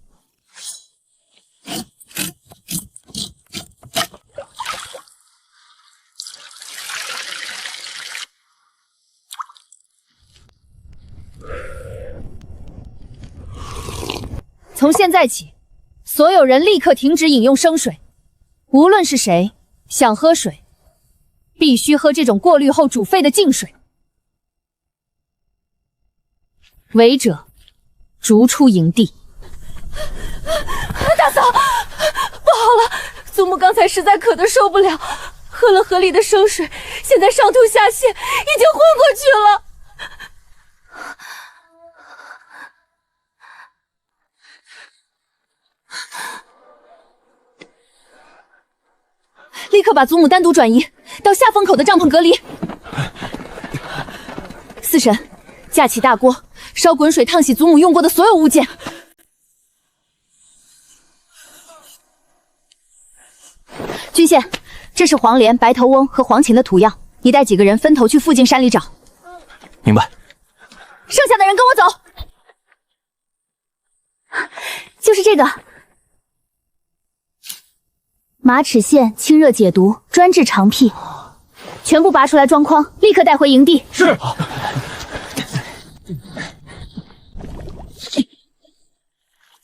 从现在起，所有人立刻停止饮用生水。无论是谁想喝水，必须喝这种过滤后煮沸的净水。违者逐出营地。大嫂，不好了，祖母刚才实在渴得受不了，喝了河里的生水，现在上吐下泻，已经昏过去了。立刻把祖母单独转移到下风口的帐篷隔离。四婶，架起大锅，烧滚水烫洗祖母用过的所有物件。君羡，这是黄连、白头翁和黄芩的土药，你带几个人分头去附近山里找。明白。剩下的人跟我走。就是这个。马齿苋清热解毒，专治肠癖，全部拔出来装筐，立刻带回营地。是。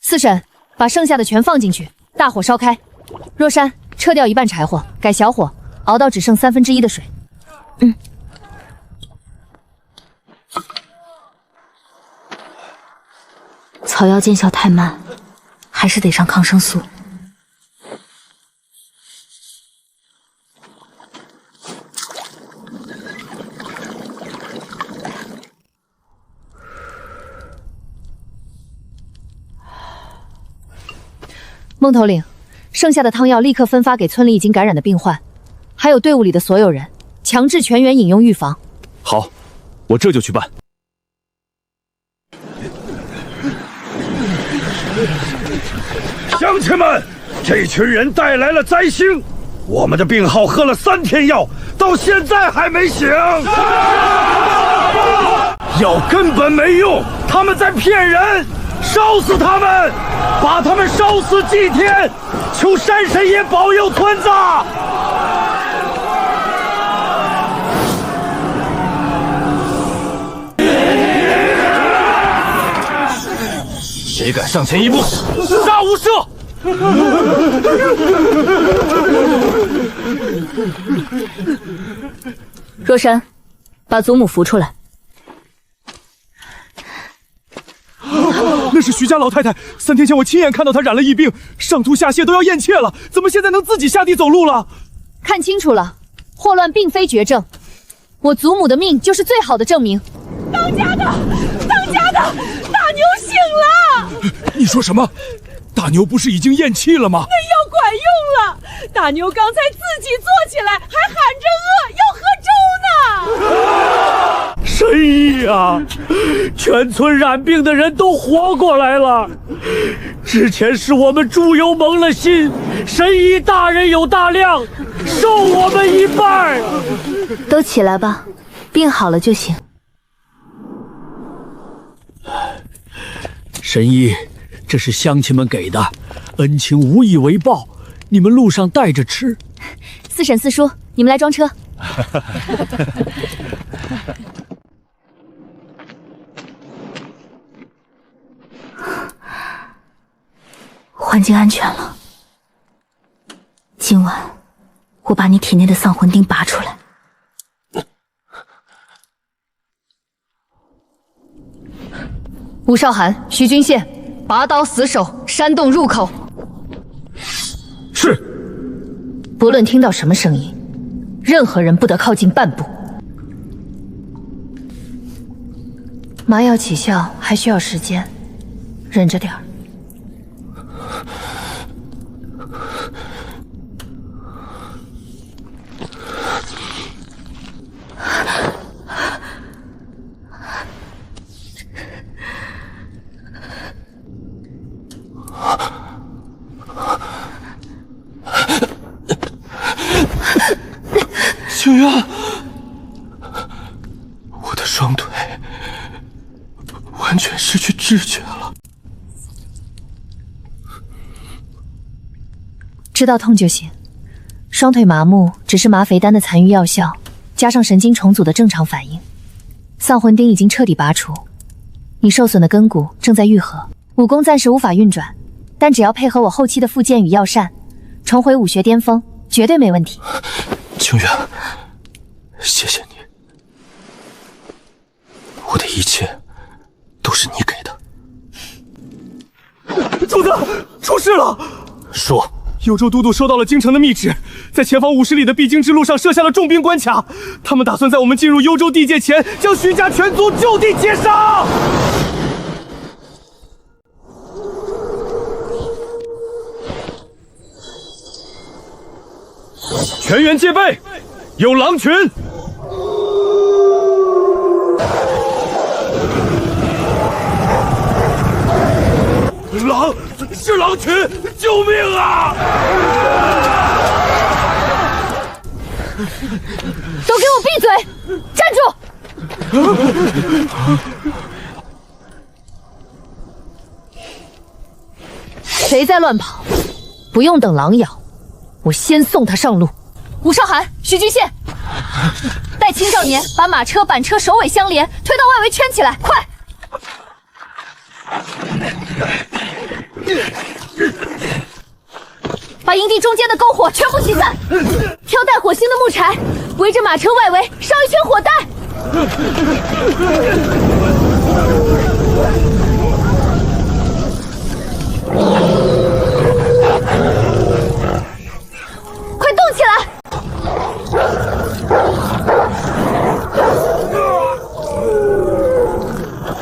四婶，把剩下的全放进去，大火烧开。若山，撤掉一半柴火，改小火，熬到只剩1/3的水。草药见效太慢，还是得上抗生素。孟头领，剩下的汤药立刻分发给村里已经感染的病患，还有队伍里的所有人，强制全员饮用预防。好，我这就去办。乡亲们，这群人带来了灾星，我们的病号喝了3天药，到现在还没醒。药根本没用，他们在骗人，烧死他们，把他们烧死祭天，求山神爷保佑村子。谁敢上前一步，杀无赦！若山，把祖母扶出来。那是徐家老太太，3天前我亲眼看到她染了疫病，上吐下泻都要咽气了，怎么现在能自己下地走路了？看清楚了，霍乱并非绝症，我祖母的命就是最好的证明。当家的，大牛醒了！你说什么？大牛不是已经咽气了吗？那药管用了，大牛刚才自己坐起来，还喊着饿，要喝粥呢。神医啊，全村染病的人都活过来了。之前是我们猪油蒙了心，神医大人有大量，收我们一半。都起来吧，病好了就行。神医，这是乡亲们给的，恩情无以为报，你们路上带着吃。四婶四叔，你们来装车。环境安全了，今晚我把你体内的丧魂钉拔出来。吴少涵、徐君羡，拔刀死守山洞入口。是。不论听到什么声音，任何人不得靠近半步。麻药起效还需要时间，忍着点儿。清渊，我的双腿完全失去知觉了。知道痛就行，双腿麻木只是麻肥丹的残余药效，加上神经重组的正常反应。丧魂钉已经彻底拔除，你受损的根骨正在愈合，武功暂时无法运转，但只要配合我后期的复健与药膳，重回武学巅峰，绝对没问题。清渊，谢谢你，我的一切都是你给的。主子，出事了！说。幽州都督收到了京城的密旨，在前方50里的必经之路上设下了重兵关卡，他们打算在我们进入幽州地界前，将徐家全族就地截杀。全员戒备，有狼群！狼，是狼群！救命啊！都给我闭嘴！站住！谁在乱跑？不用等狼咬，我先送他上路。吴少涵、徐君宪，带青少年把马车、板车首尾相连，推到外围圈起来，快！把营地中间的篝火全部驱散，挑带火星的木柴，围着马车外围烧一圈火带。快动起来！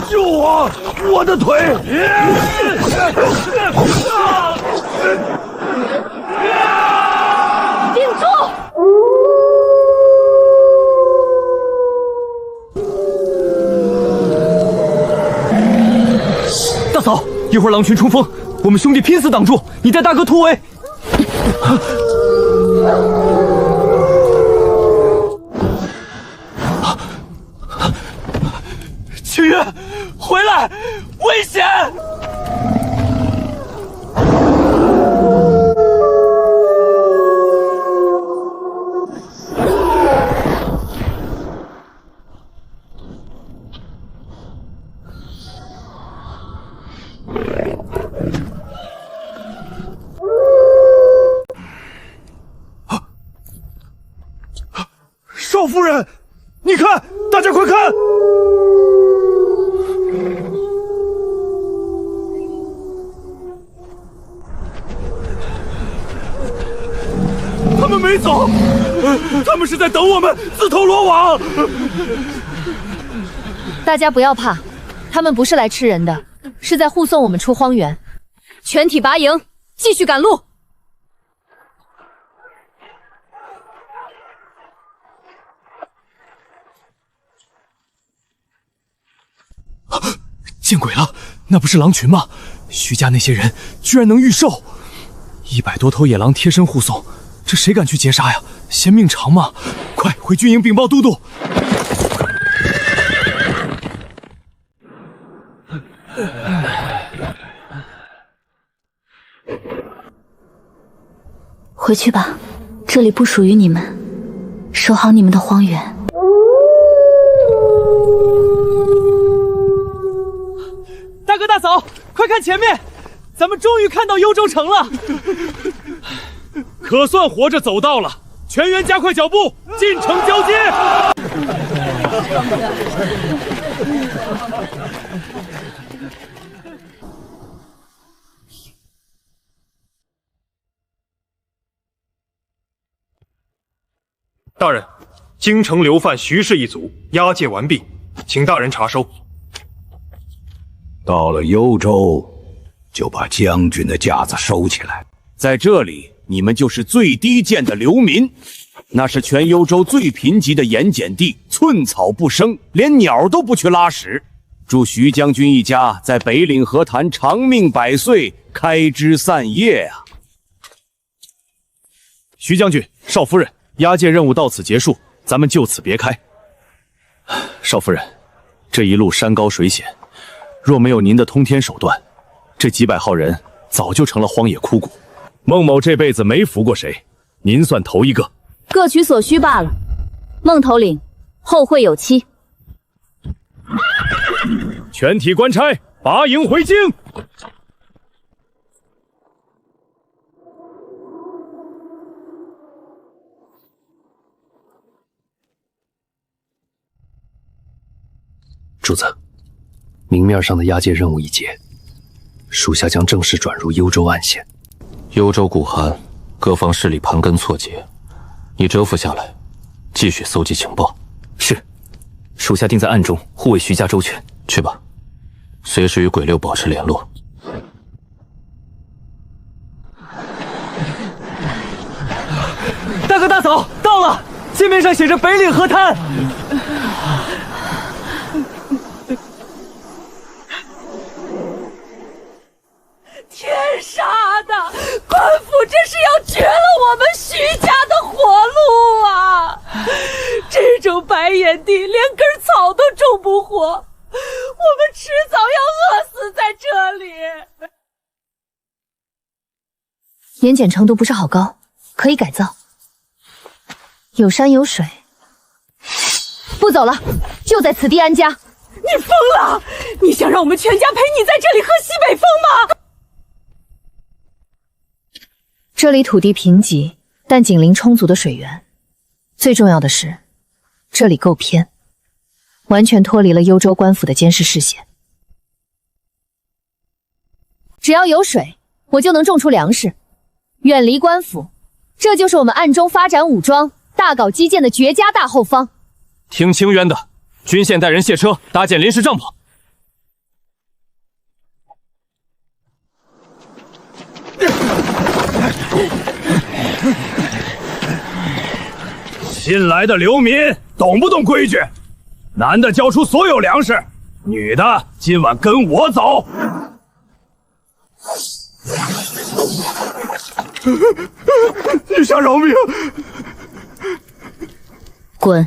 救我！我的腿！顶住！大嫂，一会儿狼群冲锋，我们兄弟拼死挡住，你带大哥突围。清月，回来！危险！少夫人，你看，大家快看！他们没走，他们是在等我们自投罗网。大家不要怕，他们不是来吃人的，是在护送我们出荒原。全体拔营，继续赶路。见鬼了，那不是狼群吗？徐家那些人居然能御兽，100多头野狼贴身护送，这谁敢去截杀呀？嫌命长吗？快回军营禀报都督！回去吧，这里不属于你们，守好你们的荒原。大哥大嫂，快看前面，咱们终于看到幽州城了，可算活着走到了。全员加快脚步，进城交接。大人，京城流犯徐氏一族押解完毕，请大人查收。到了幽州，就把将军的架子收起来。在这里，你们就是最低贱的流民，那是全幽州最贫瘠的盐碱地，寸草不生，连鸟都不去拉屎。祝徐将军一家在北岭河潭长命百岁，开枝散叶啊！徐将军、少夫人，押解任务到此结束，咱们就此别开。少夫人，这一路山高水险，若没有您的通天手段，这几百号人早就成了荒野枯骨。孟某这辈子没服过谁，您算头一个。各取所需罢了。孟头领，后会有期。全体官差，拔营回京。主子，明面上的押解任务已结，属下将正式转入幽州暗线。幽州古寒，各方势力盘根错节，你蛰伏下来，继续搜集情报。是，属下定在暗中护卫徐家周全。去吧，随时与鬼六保持联络。大哥大嫂到了，界面上写着北岭河滩。天杀的，官府这是要绝了我们徐家的活路啊！这种白眼地连根草都种不活，我们迟早要饿死在这里。盐碱程度不是好高，可以改造。有山有水，不走了，就在此地安家。你疯了！你想让我们全家陪你在这里喝西北风吗？这里土地贫瘠，但紧邻充足的水源。最重要的是，这里够偏，完全脱离了幽州官府的监视视线。只要有水，我就能种出粮食，远离官府，这就是我们暗中发展武装、大搞基建的绝佳大后方。听清渊的，军县带人卸车，搭建临时帐篷。新来的流民懂不懂规矩？男的交出所有粮食，女的今晚跟我走。女侠饶命！滚！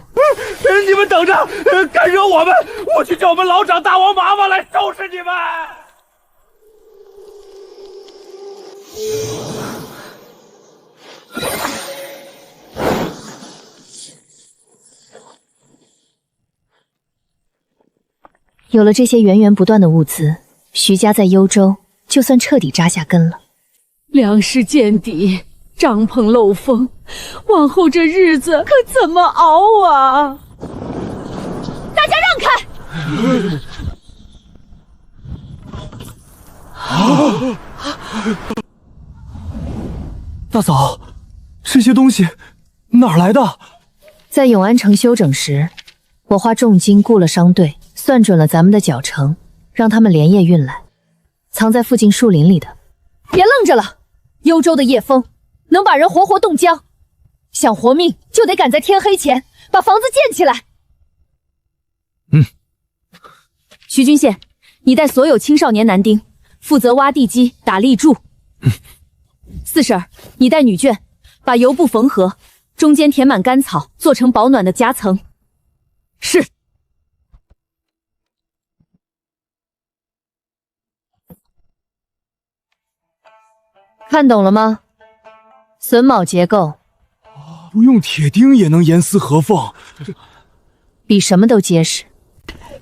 你们等着，敢惹我们，我去叫我们老长大王麻麻来收拾你们！有了这些源源不断的物资，徐家在幽州就算彻底扎下根了。粮食见底，帐篷漏风，往后这日子可怎么熬啊？大家让开！大嫂，这些东西哪儿来的？在永安城休整时，我花重金雇了商队，算准了咱们的脚程，让他们连夜运来，藏在附近树林里的。别愣着了，幽州的夜风能把人活活冻僵，想活命就得赶在天黑前把房子建起来。徐军县，你带所有青少年男丁负责挖地基、打立柱。四婶儿，你带女眷把油布缝合，中间填满干草，做成保暖的夹层。是。看懂了吗？榫卯结构，不用铁钉也能严丝合缝，比什么都结实。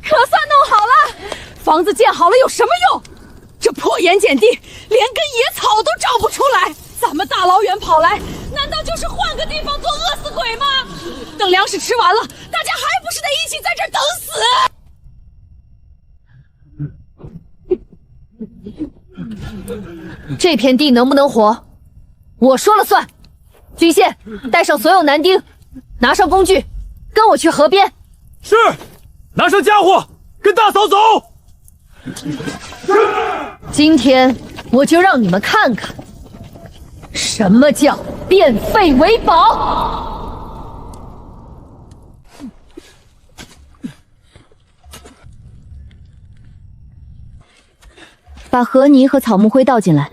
可算弄好了，房子建好了有什么用？这破盐碱地连根野草都长不出来，咱们大老远跑来，难道就是换个地方做饿死鬼吗？等粮食吃完了，大家还不是得一起在这儿等死？这片地能不能活，我说了算。军县，带上所有男丁，拿上工具，跟我去河边。是，拿上家伙，跟大嫂走。今天我就让你们看看，什么叫变废为宝。把河泥和草木灰倒进来，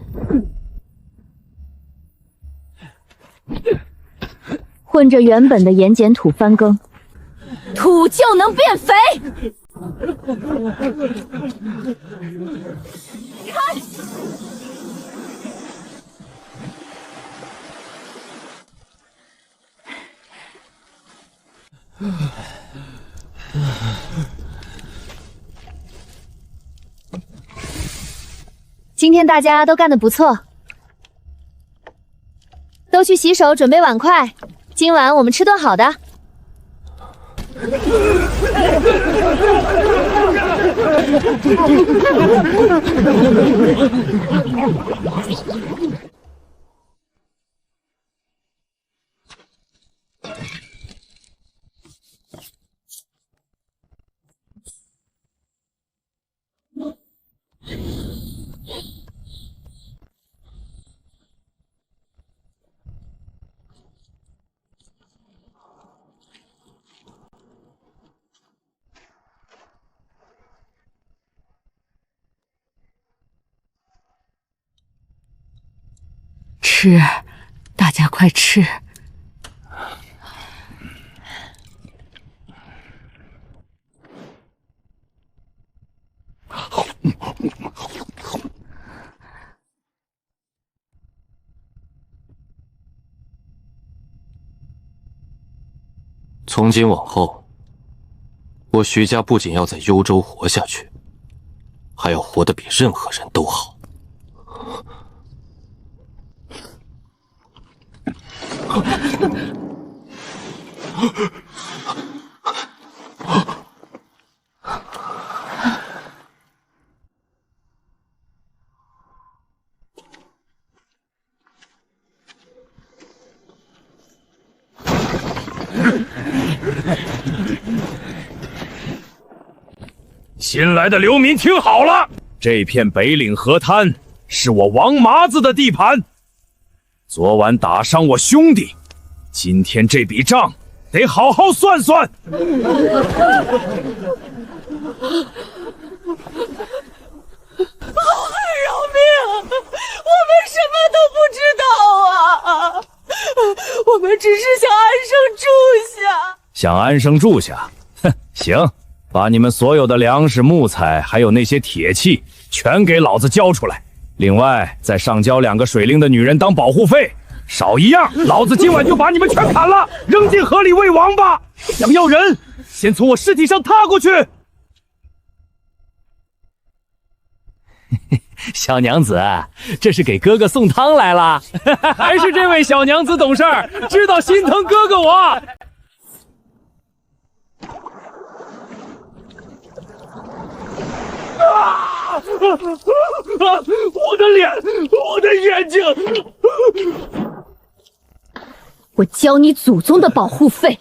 混着原本的盐碱土翻耕，土就能变肥。看，今天大家都干得不错，都去洗手，准备碗筷。今晚我们吃顿好的。吃，大家快吃。从今往后，我徐家不仅要在幽州活下去，还要活得比任何人都好。新来的流民听好了，这片北岭河滩是我王麻子的地盘。昨晚打伤我兄弟，今天这笔账得好好算算。饶命！我们什么都不知道啊！我们只是想安生住下。想安生住下？哼，行，把你们所有的粮食、木材，还有那些铁器，全给老子交出来。另外，再上交2个水灵的女人当保护费，少一样，老子今晚就把你们全砍了，扔进河里喂王八。想要人，先从我尸体上踏过去。小娘子，这是给哥哥送汤来了。还是这位小娘子懂事儿，知道心疼哥哥我。我的脸，我的眼睛！我交你祖宗的保护费。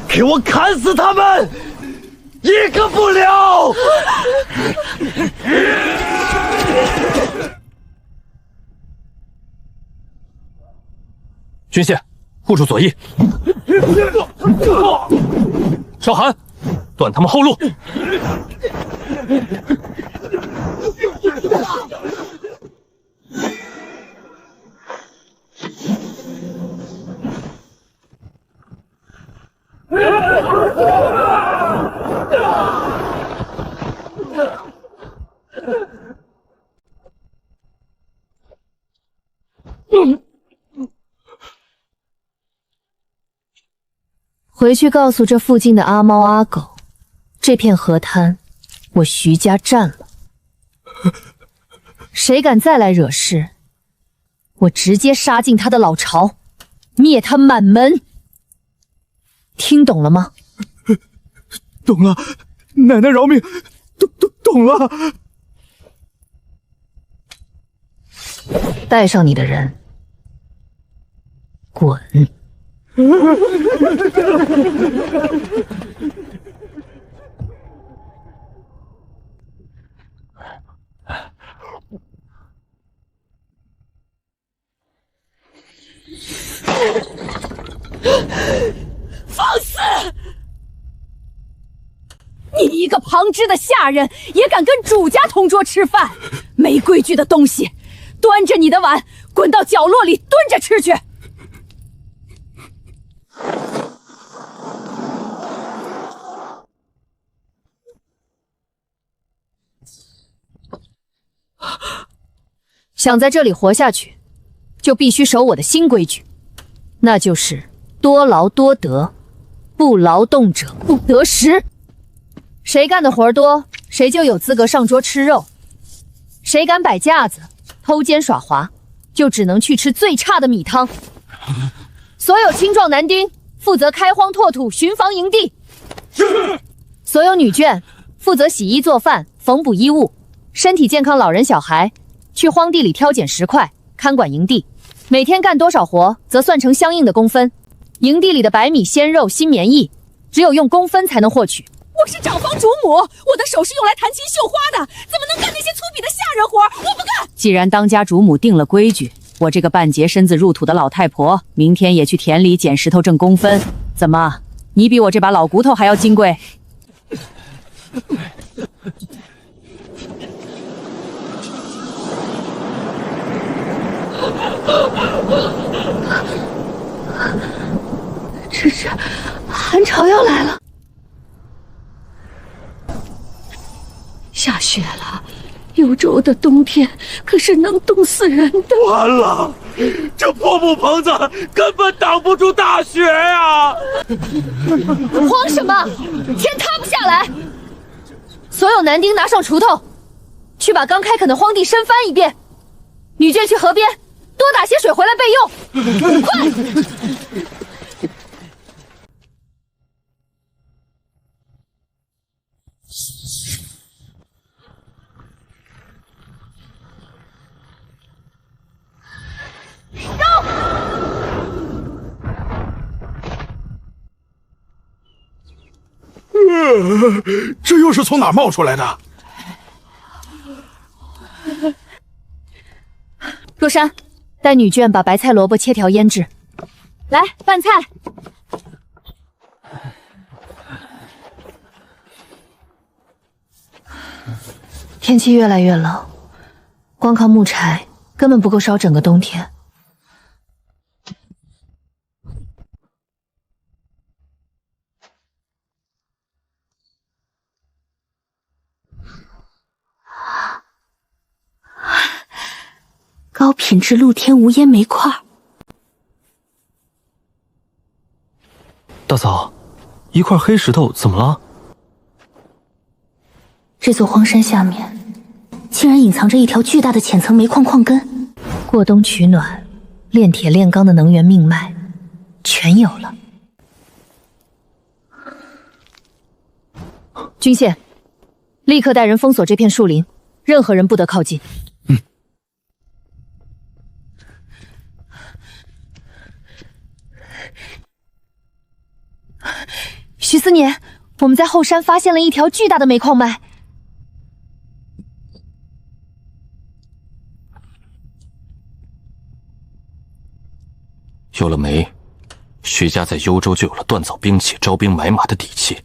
给我砍死他们，一个不留！军械，护住左翼。少寒，断他们后路。回去告诉这附近的阿猫阿狗，这片河滩我徐家占了。谁敢再来惹事，我直接杀进他的老巢，灭他满门。听懂了吗？懂了，奶奶饶命，懂了。带上你的人，滚！放肆！你一个旁支的下人，也敢跟主家同桌吃饭？没规矩的东西！端着你的碗，滚到角落里蹲着吃去！想在这里活下去，就必须守我的新规矩，那就是多劳多得，不劳动者不得食。谁干的活多，谁就有资格上桌吃肉；谁敢摆架子、偷奸耍滑，就只能去吃最差的米汤。所有青壮男丁负责开荒拓土、巡防营地；所有女眷负责洗衣做饭、缝补衣物；身体健康老人小孩去荒地里挑拣石块，看管营地。每天干多少活，则算成相应的工分。营地里的白米、鲜肉、新棉衣，只有用工分才能获取。我是长房主母，我的手是用来弹琴绣花的，怎么能干那些粗鄙的下人活？我不干！既然当家主母定了规矩，我这个半截身子入土的老太婆，明天也去田里捡石头挣工分。怎么，你比我这把老骨头还要金贵？这是寒潮要来了，下雪了。幽州的冬天可是能冻死人的。完了，这破木棚子根本挡不住大雪呀！慌什么？天塌不下来！所有男丁拿上锄头，去把刚开垦的荒地深翻一遍。女眷去河边多打些水回来备用，快！这又是从哪儿冒出来的？若山，带女眷把白菜萝卜切条腌制。来，拌菜。天气越来越冷，光靠木柴根本不够烧整个冬天。高品质露天无烟煤块。大嫂，一块黑石头怎么了？这座荒山下面，竟然隐藏着一条巨大的浅层煤矿矿根。过冬取暖、炼铁炼钢的能源命脉，全有了。军宪，立刻带人封锁这片树林，任何人不得靠近。徐思年，我们在后山发现了一条巨大的煤矿脉。有了煤，徐家在幽州就有了锻造兵器、招兵买马的底气。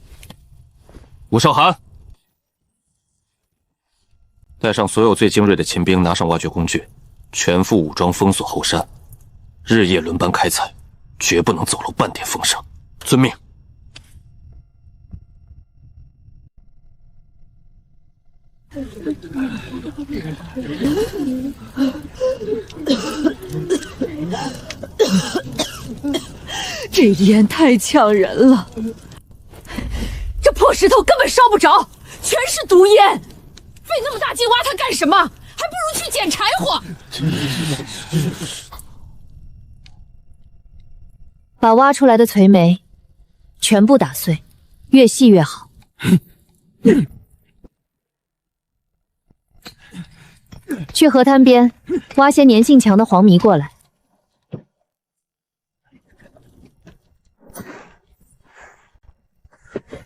吴少涵，带上所有最精锐的秦兵，拿上挖掘工具，全副武装封锁后山，日夜轮班开采，绝不能走漏半点风声。遵命。这烟太呛人了，这破石头根本烧不着，全是毒烟。费那么大劲挖它干什么？还不如去捡柴火。把挖出来的垂煤全部打碎，越细越好。去河滩边挖些粘性强的黄醚过来。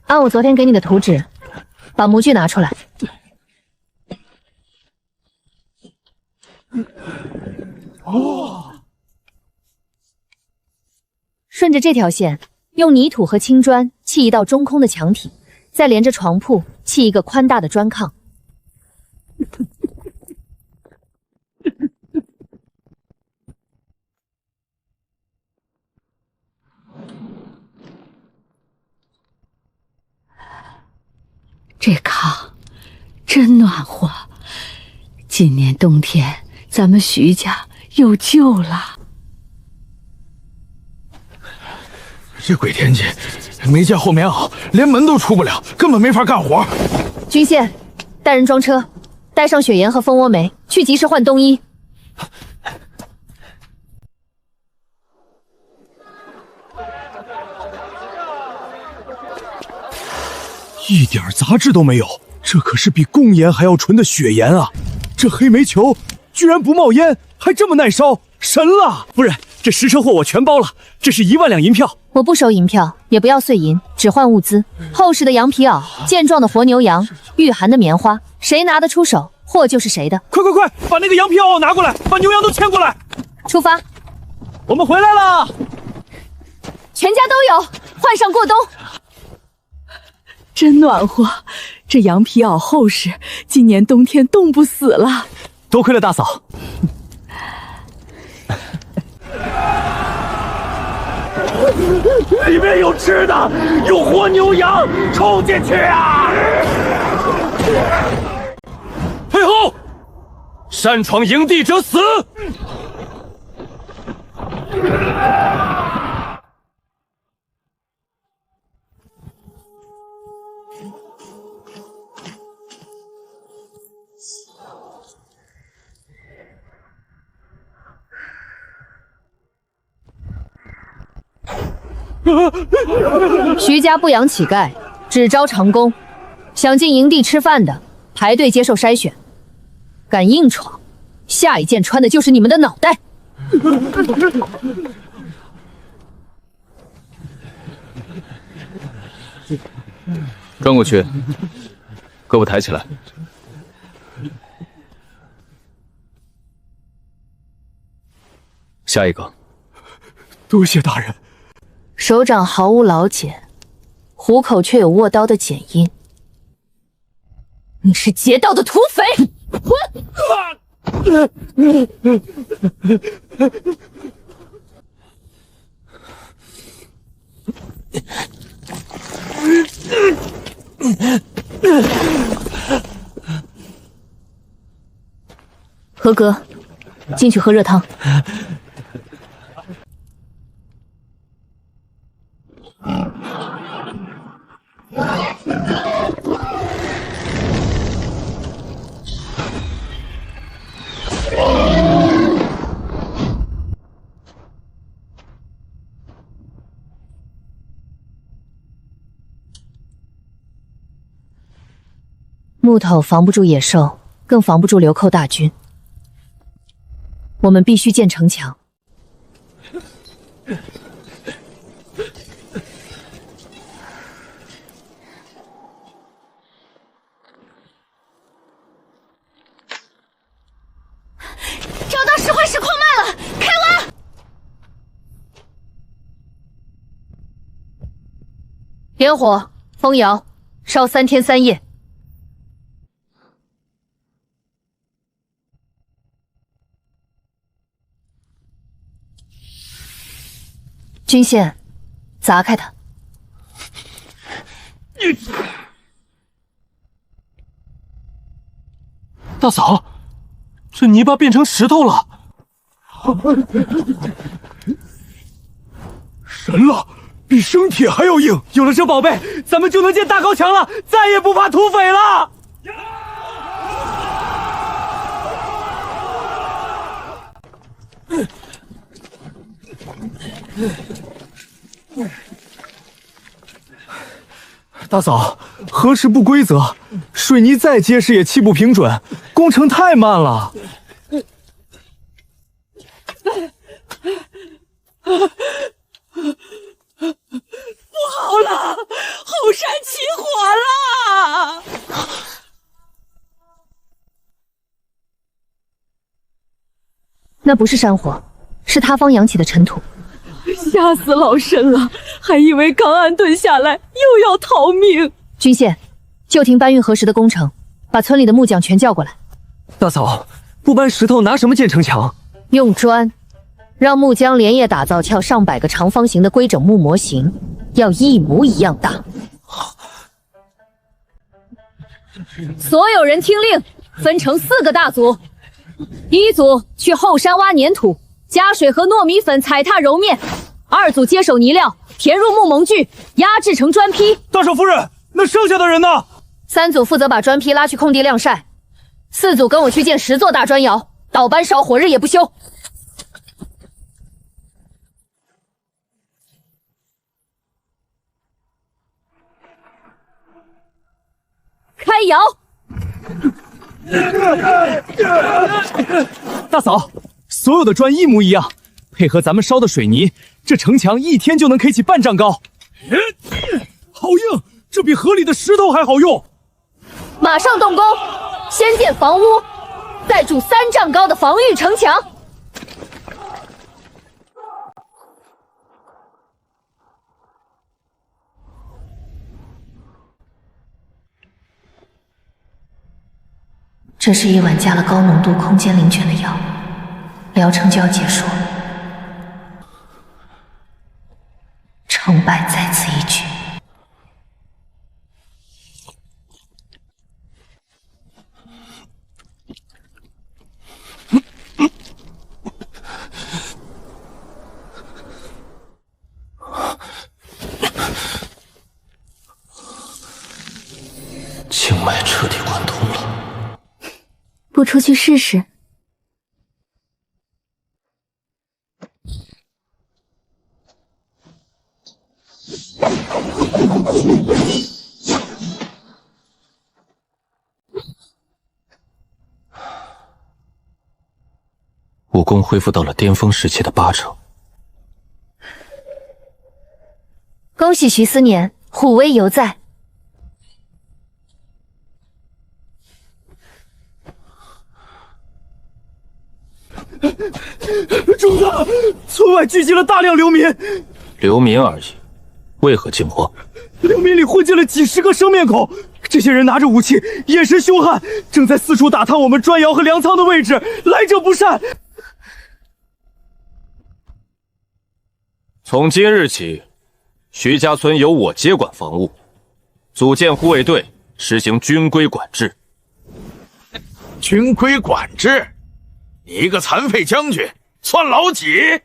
按我昨天给你的图纸，把模具拿出来。顺着这条线，用泥土和青砖砌一道中空的墙体，再连着床铺砌一个宽大的砖炕。这炕真暖和，今年冬天咱们徐家有救了。这鬼天气，没见厚棉袄，连门都出不了，根本没法干活。军宪，带人装车，带上雪盐和蜂窝煤，去集市换冬衣。一点杂质都没有，这可是比贡盐还要纯的雪盐啊！这黑煤球居然不冒烟，还这么耐烧，神了！夫人，这10车货我全包了，这是1万两银票。我不收银票，也不要碎银，只换物资。厚实的羊皮袄，健壮的活牛羊，御寒的棉花，谁拿得出手，货就是谁的。快快快，把那个羊皮袄拿过来，把牛羊都牵过来。出发，我们回来了，全家都有，换上过冬。真暖和，这羊皮袄厚实，今年冬天冻不死了。多亏了大嫂。里面有吃的，有活牛羊，冲进去啊！退后！擅闯营地者死！徐家不养乞丐，只招长工。想进营地吃饭的，排队接受筛选。敢硬闯，下一剑穿的就是你们的脑袋。转过去，胳膊抬起来。下一个。多谢大人。手掌毫无老茧，虎口却有握刀的剪印。你是劫道的土匪！合格，进去喝热汤。木头防不住野兽，更防不住流寇大军。我们必须建城墙。找到石灰石矿脉了，开挖！点火，封窑，烧3天3夜。军线，砸开它。大嫂，这泥巴变成石头了。神了，比生铁还要硬！有了这宝贝，咱们就能建大高墙了，再也不怕土匪了。大嫂，核实不规则，水泥再结实也砌不平准，工程太慢了。不好了，后山起火了！那不是山火，是塌方扬起的尘土。吓死老身了，还以为刚安顿下来又要逃命。军线，就停搬运核实的工程，把村里的木匠全叫过来。大嫂，不搬石头拿什么建城墙？用砖，让木匠连夜打造撬上百个长方形的规整木模型，要一模一样大。所有人听令，分成4个大组。1组去后山挖粘土，加水和糯米粉踩踏揉面。2组接手泥料，填入木模具，压制成砖坯。大少夫人，那剩下的人呢？3组负责把砖坯拉去空地晾晒，4组跟我去建10座大砖窑，倒班烧火，日夜不休。开窑！大嫂，所有的砖一模一样，配合咱们烧的水泥，这城墙1天就能开起半丈高。好硬，这比河里的石头还好用。马上动工，先建房屋，再筑3丈高的防御城墙。这是一碗加了高浓度空间灵泉的药，疗程就要结束了。成败在此一举。经脉彻底贯通了，不出去试试？武功恢复到了巅峰时期的80%。恭喜徐思年，虎威犹在。主子，村外聚集了大量流民。流民而已，为何惊慌？流民里混进了几10个生面孔，这些人拿着武器，眼神凶悍，正在四处打探我们砖窑和粮仓的位置，来者不善。从今日起，徐家村由我接管防务，组建护卫队，实行军规管制。军规管制？你一个残废将军，算老几？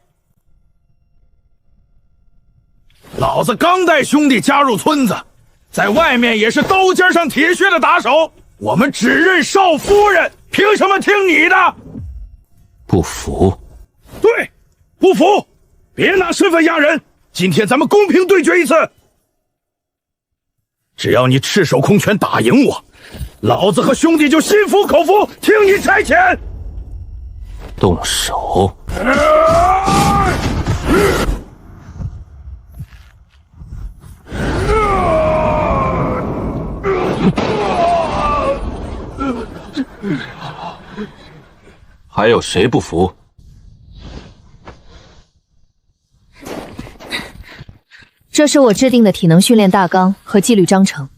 老子刚带兄弟加入村子，在外面也是刀尖上铁血的打手，我们只认少夫人，凭什么听你的？不服？对，不服！别拿身份压人，今天咱们公平对决一次。只要你赤手空拳打赢我，老子和兄弟就心服口服，听你差遣。动手！还有谁不服？这是我制定的体能训练大纲和纪律章程。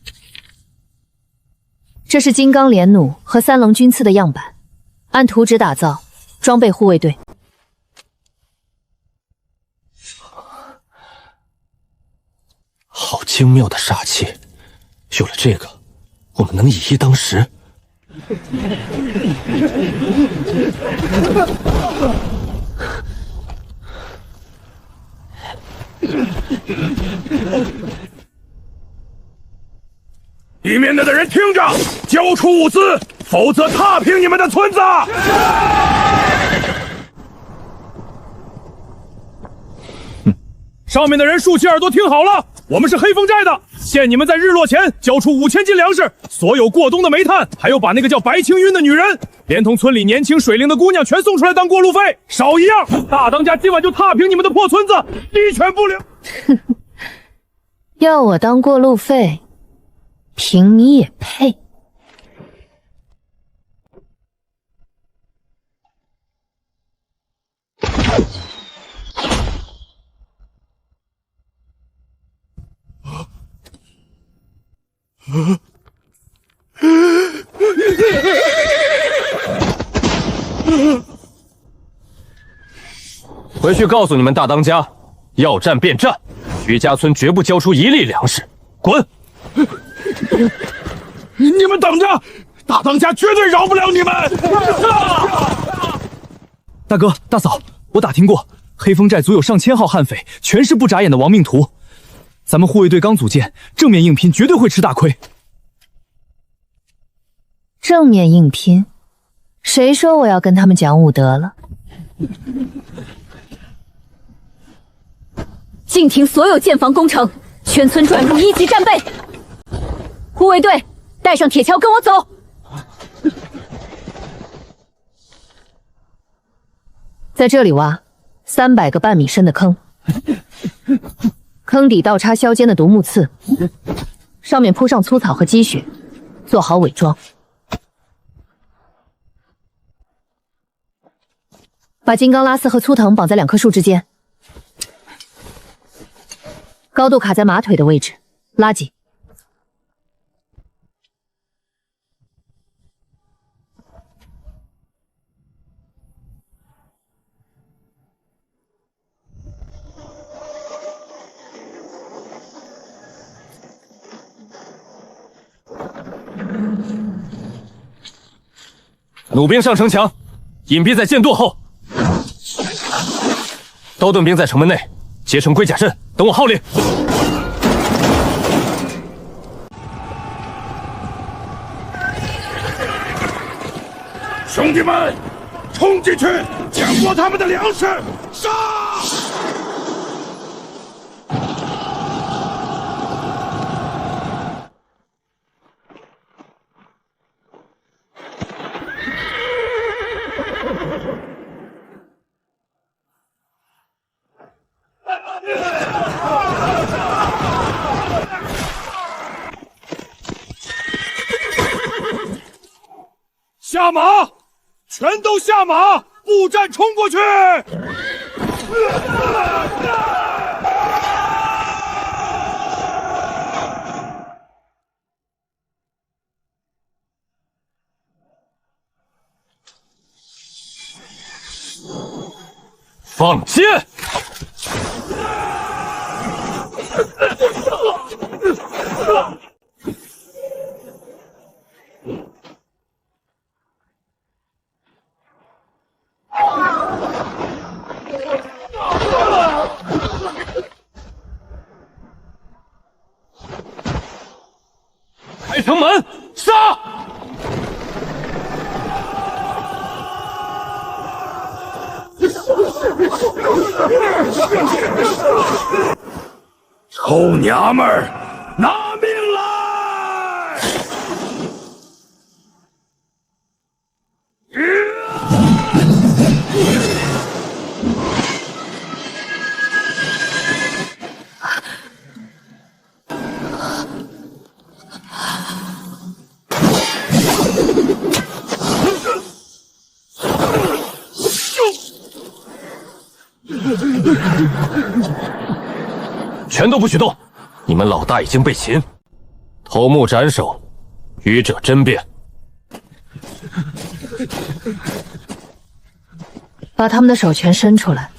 这是金刚连弩和3龙军刺的样板，按图纸打造，装备护卫队。好精妙的杀气，有了这个，我们能以一当十。里面的人听着，交出物资，否则踏平你们的村子！上面的人竖起耳朵听好了，我们是黑风寨的，限你们在日落前交出5000斤粮食，所有过冬的煤炭，还有把那个叫白青云的女人，连同村里年轻水灵的姑娘全送出来当过路费，少一样，大当家今晚就踏平你们的破村子，一拳不留。要我当过路费，凭你也配？回去告诉你们大当家，要战便战，徐家村绝不交出1粒粮食，滚！你们等着，大当家绝对饶不了你们！大哥大嫂，我打听过，黑风寨足有上千号悍匪，全是不眨眼的亡命徒。咱们护卫队刚组建，正面硬拼绝对会吃大亏。正面硬拼？谁说我要跟他们讲武德了？静停所有建房工程，全村转入1级战备。护卫队，带上铁锹跟我走。在这里挖300个半米深的坑，坑底倒插削尖的独木刺，上面铺上粗草和积雪，做好伪装。把金刚拉丝和粗藤绑在2棵树之间，高度卡在马腿的位置，拉紧。弩兵上城墙，隐蔽在箭垛后。刀盾兵在城门内结成龟甲阵，等我号令。兄弟们，冲进去，抢夺他们的粮食！杀！下马！全都下马！步战冲过去！放箭！开城门，杀！臭娘们儿，拿命来！全都不许动！你们老大已经被擒，头目斩首，余者甄辩。把他们的手全伸出来。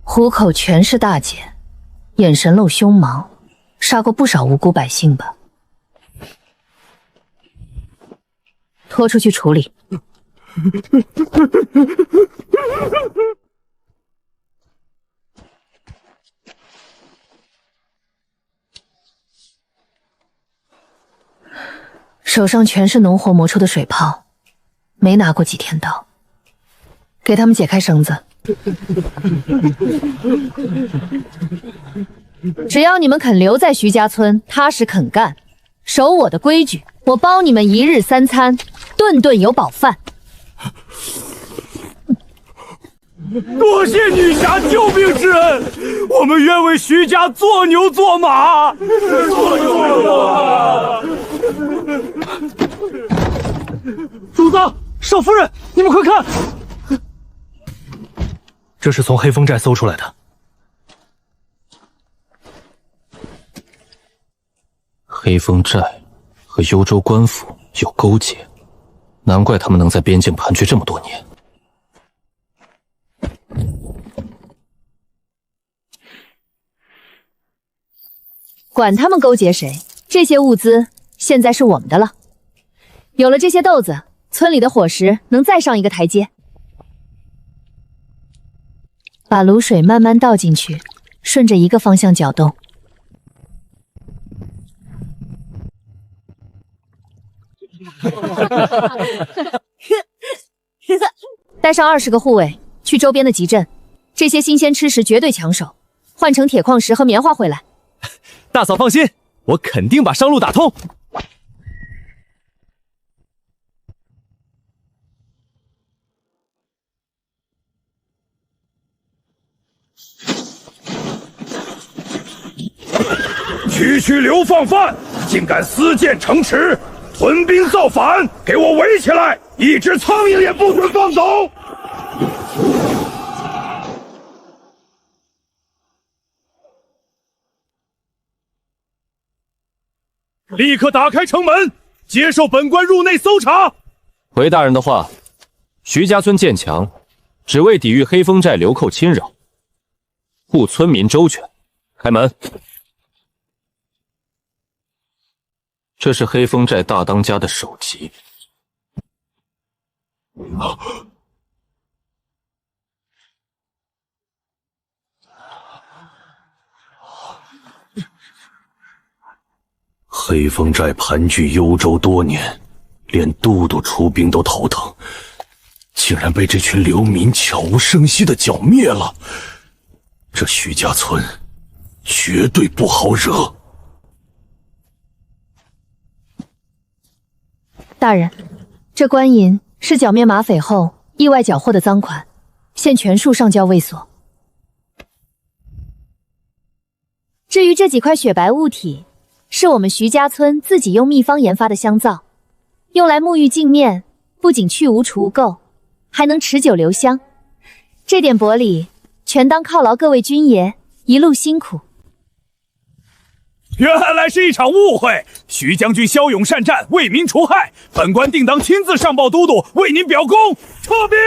虎口全是大茧，眼神露凶芒，杀过不少无辜百姓吧？拖出去处理。手上全是浓火磨出的水泡，没拿过几天刀。给他们解开绳子。只要你们肯留在徐家村，踏实肯干，守我的规矩，我包你们1日3餐，顿顿有饱饭。多谢女侠救命之恩，我们愿为徐家做牛做马。做牛做马。主子，少夫人，你们快看，这是从黑风寨搜出来的。黑风寨和幽州官府有勾结，难怪他们能在边境盘踞这么多年。管他们勾结谁，这些物资现在是我们的了。有了这些豆子，村里的伙食能再上一个台阶。把卤水慢慢倒进去，顺着一个方向搅动。带上20个护卫去周边的集镇，这些新鲜吃食绝对抢手，换成铁矿石和棉花回来。大嫂放心，我肯定把商路打通。区流放犯，竟敢私建城池，屯兵造反，给我围起来，一只苍蝇也不准放走！立刻打开城门，接受本官入内搜查。回大人的话，徐家村建墙，只为抵御黑风寨流寇侵扰，护村民周全。开门。这是黑风寨大当家的首级。黑风寨盘踞幽州多年，连都督出兵都头疼，竟然被这群流民悄无声息地剿灭了。这徐家村绝对不好惹。大人，这官银是剿灭马匪后意外缴获的赃款，现全数上交卫所。至于这几块雪白物体，是我们徐家村自己用秘方研发的香皂，用来沐浴镜面，不仅去污除垢，还能持久留香。这点薄礼，全当犒劳各位军爷一路辛苦。原来是一场误会，徐将军骁勇善战，为民除害，本官定当亲自上报都督，为您表功。撤兵！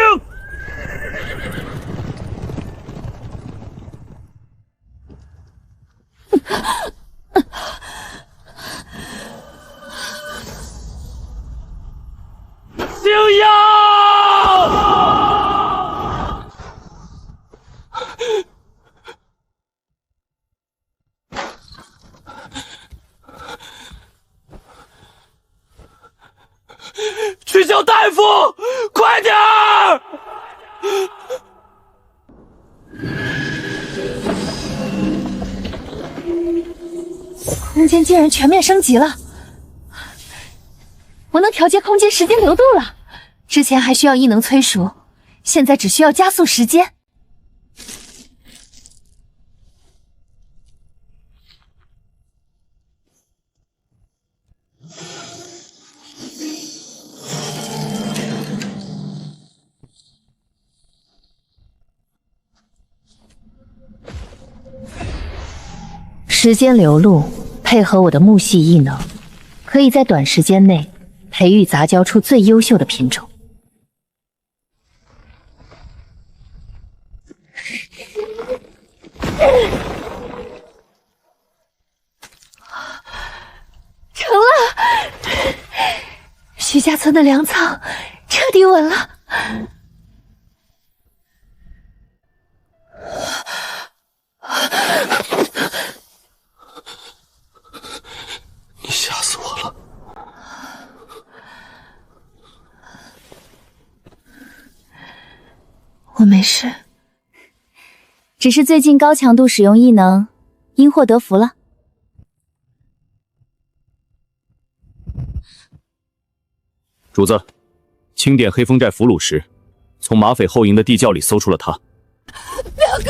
星耀！去叫大夫，快点儿！空间竟然全面升级了，我能调节空间时间流动了。之前还需要异能催熟，现在只需要加速时间。时间流露，配合我的木系异能，可以在短时间内培育杂交出最优秀的品种。成了！徐家村的粮仓彻底稳了。你吓死我了！我没事，只是最近高强度使用异能，因祸得福了。主子，清点黑风寨俘虏时，从马匪后营的地窖里搜出了他。表哥，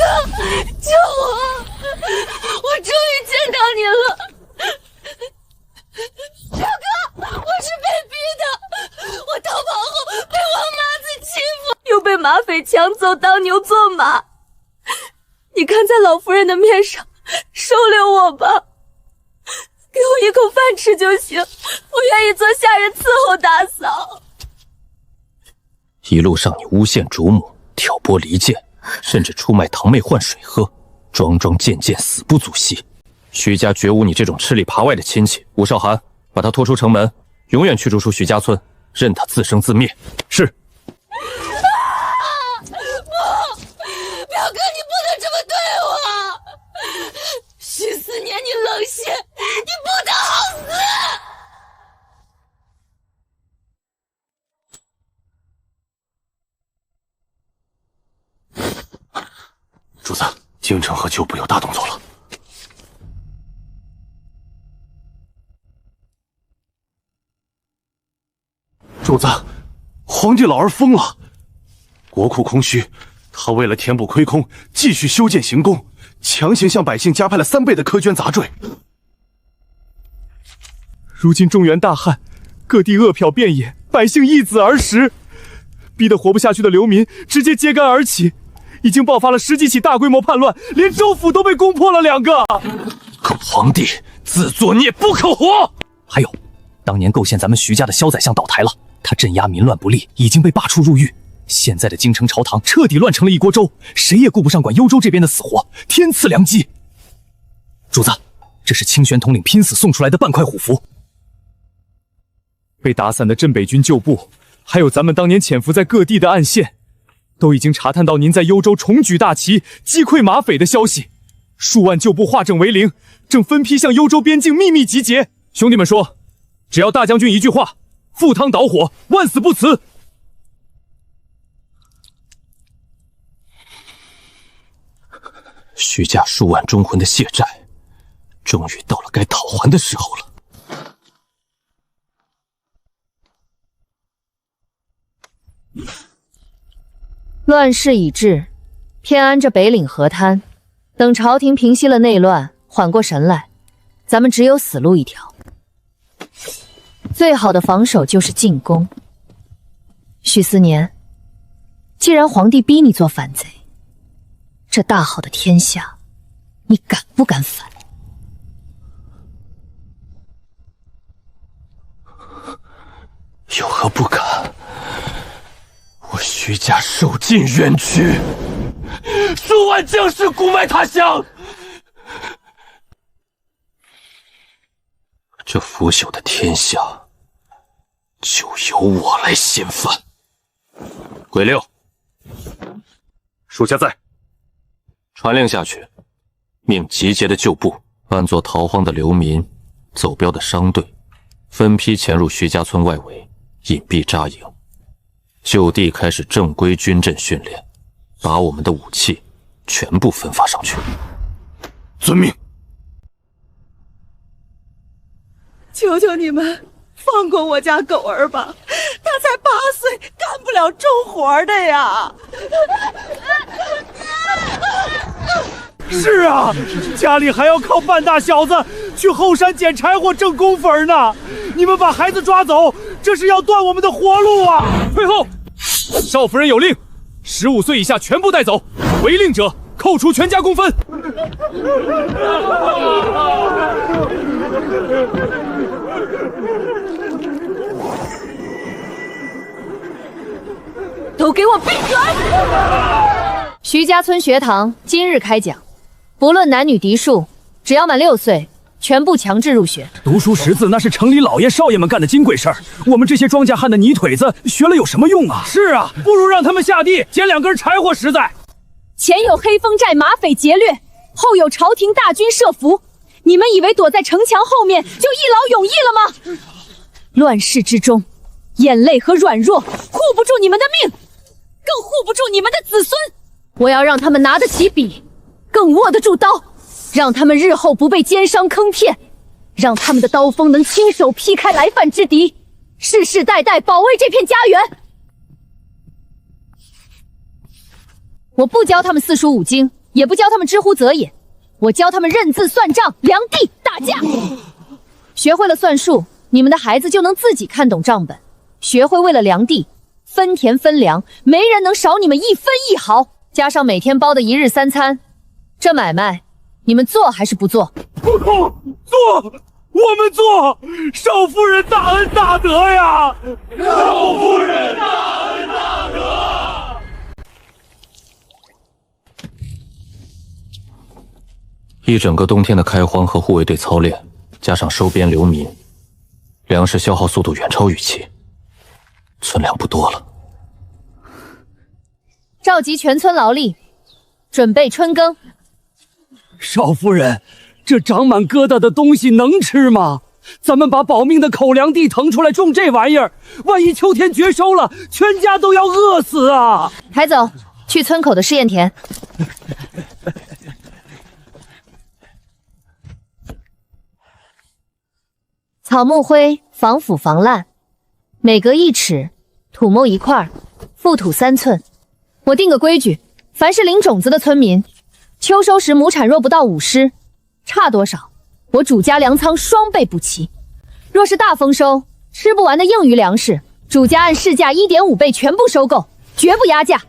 救我！我终于见到你了。表哥，我是被逼的，我逃跑后被王麻子欺负，又被马匪抢走当牛做马。你看在老夫人的面上，收留我吧，给我一口饭吃就行，我愿意做下人伺候打扫。一路上你诬陷主母，挑拨离间，甚至出卖堂妹换水喝，桩桩件件死不足惜。徐家绝无你这种吃里扒外的亲戚。吴少涵，把他拖出城门，永远驱逐出徐家村，任他自生自灭。是。不，表哥，你不能这么对我。许4年你冷血，你不得好死。主子，京城和旧部有大动作了。主子，皇帝老儿疯了，国库空虚，他为了填补亏空，继续修建行宫，强行向百姓加派了3倍的苛捐杂税。如今中原大旱，各地饿殍遍野，百姓易子而食，逼得活不下去的流民直接揭竿而起，已经爆发了10几起大规模叛乱，连州府都被攻破了2个。可皇帝自作孽不可活。还有，当年构陷咱们徐家的萧宰相倒台了，他镇压民乱不力，已经被罢黜入狱。现在的京城朝堂彻底乱成了一锅粥，谁也顾不上管幽州这边的死活，天赐良机。主子，这是清玄统领拼死送出来的半块虎符。被打散的镇北军旧部，还有咱们当年潜伏在各地的暗线，都已经查探到您在幽州重举大旗，击溃马匪的消息。数万旧部化整为零，正分批向幽州边境秘密集结。兄弟们说，只要大将军一句话，赴汤蹈火，万死不辞。徐家数万忠魂的血债，终于到了该讨还的时候了。乱世已至，偏安着北岭河滩，等朝廷平息了内乱，缓过神来，咱们只有死路一条。最好的防守就是进攻。许思年，既然皇帝逼你做反贼，这大好的天下，你敢不敢反？有何不敢？我徐家受尽冤屈，数万将士骨脉他乡，这腐朽的天下就由我来掀翻。鬼六，属下在。传令下去，命集结的旧部按作逃荒的流民、走镖的商队，分批潜入徐家村外围，隐蔽扎营，就地开始正规军阵训练，把我们的武器全部分发上去。遵命。求求你们放过我家狗儿吧，他才8岁，干不了重活的呀。是啊，家里还要靠半大小子去后山捡柴火挣工粉呢。你们把孩子抓走，这是要断我们的活路啊！退后！少夫人有令，15岁以下全部带走，违令者扣除全家公分。都给我闭嘴！徐家村学堂今日开讲，不论男女嫡庶，只要满6岁，全部强制入学。读书识字那是城里老爷少爷们干的金贵事儿，我们这些庄稼汉的泥腿子学了有什么用啊？是啊，不如让他们下地捡2根柴火实在。前有黑风寨马匪劫掠，后有朝廷大军设伏，你们以为躲在城墙后面就一劳永逸了吗？乱世之中，眼泪和软弱护不住你们的命，更护不住你们的子孙。我要让他们拿得起笔，更握得住刀，让他们日后不被奸商坑骗，让他们的刀锋能亲手劈开来犯之敌，世世代代保卫这片家园。我不教他们四书五经，也不教他们知乎则也，我教他们认字算账、量地打架。学会了算术，你们的孩子就能自己看懂账本；学会为了量地分田分粮，没人能少你们1分1毫。加上每天包的1日3餐，这买卖你们做还是不做？不空做，我们做。少夫人大恩大德呀！少夫人大恩大德。一整个冬天的开荒和护卫队操练，加上收编流民，粮食消耗速度远超预期，存粮不多了。召集全村劳力，准备春耕。少夫人，这长满疙瘩的东西能吃吗？咱们把保命的口粮地腾出来种这玩意儿，万一秋天绝收了，全家都要饿死啊！抬走，去村口的试验田。草木灰防腐防烂，每隔1尺土埋1块，覆土3寸。我定个规矩，凡是领种子的村民，秋收时亩产若不到5尸，差多少，我主家粮仓双倍补齐。若是大丰收，吃不完的剩余粮食，主家按市价1.5倍全部收购，绝不压价。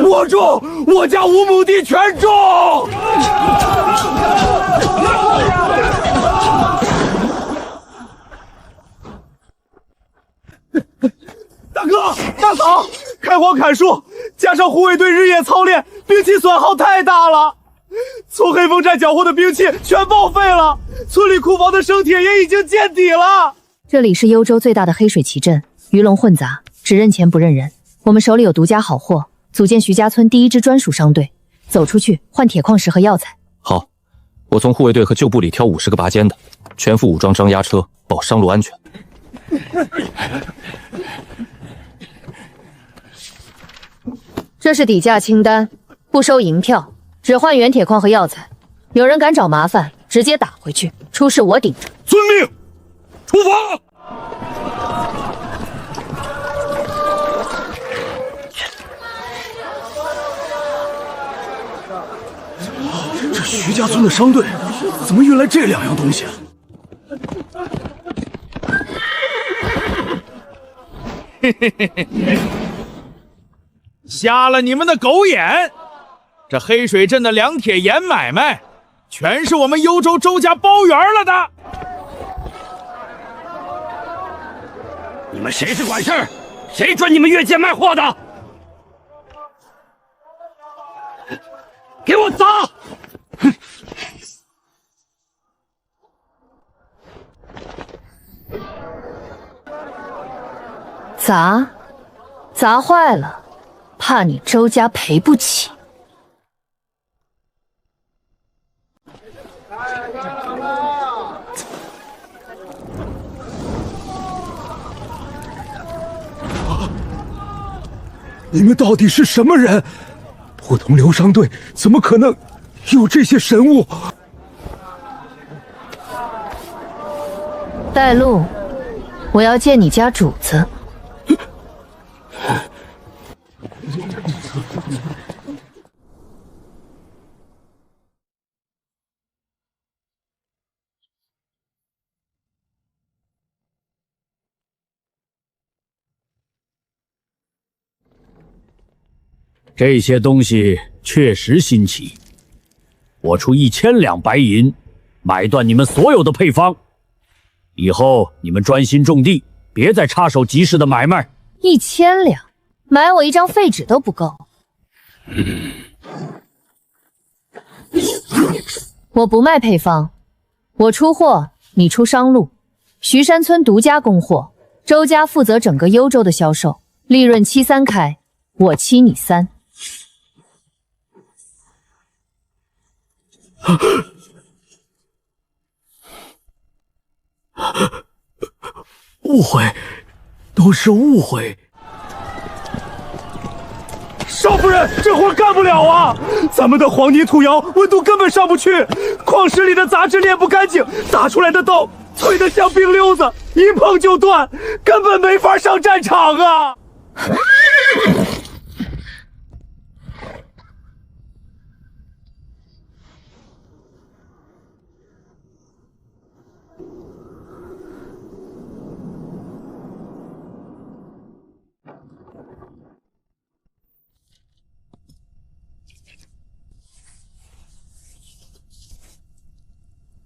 我种，我家5亩地全种。大哥大嫂，开荒砍树，加上护卫队日夜操练，兵器损耗太大了。从黑风寨缴获的兵器全报废了，村里库房的生铁也已经见底了。这里是幽州最大的黑水旗阵，鱼龙混杂，只认钱不认人。我们手里有独家好货，组建徐家村第一支专属商队，走出去换铁矿石和药材。好，我从护卫队和旧部里挑50个拔尖的，全副武装装押车，保商路安全。这是底价清单，不收银票，只换原铁矿和药材。有人敢找麻烦，直接打回去，出事我顶着。遵命，出发。这徐家村的商队怎么运来这2样东西？瞎了你们的狗眼！这黑水镇的两铁盐买卖，全是我们幽州周家包圆了的。你们谁是管事儿？谁准你们越界卖货的？给我砸！砸坏了，怕你周家赔不起。你们到底是什么人？普通流商队怎么可能有这些神物？带路，我要见你家主子。这些东西确实新奇，我出1000两白银，买断你们所有的配方。以后你们专心种地，别再插手集市的买卖。1000两，买我一张废纸都不够。我不卖配方，我出货，你出商路。徐山村独家供货，周家负责整个幽州的销售，利润7-3开，我7你3。误会，都是误会。少夫人，这活干不了啊！咱们的黄泥土窑温度根本上不去，矿石里的杂质炼不干净，打出来的豆脆得像冰溜子，一碰就断，根本没法上战场啊！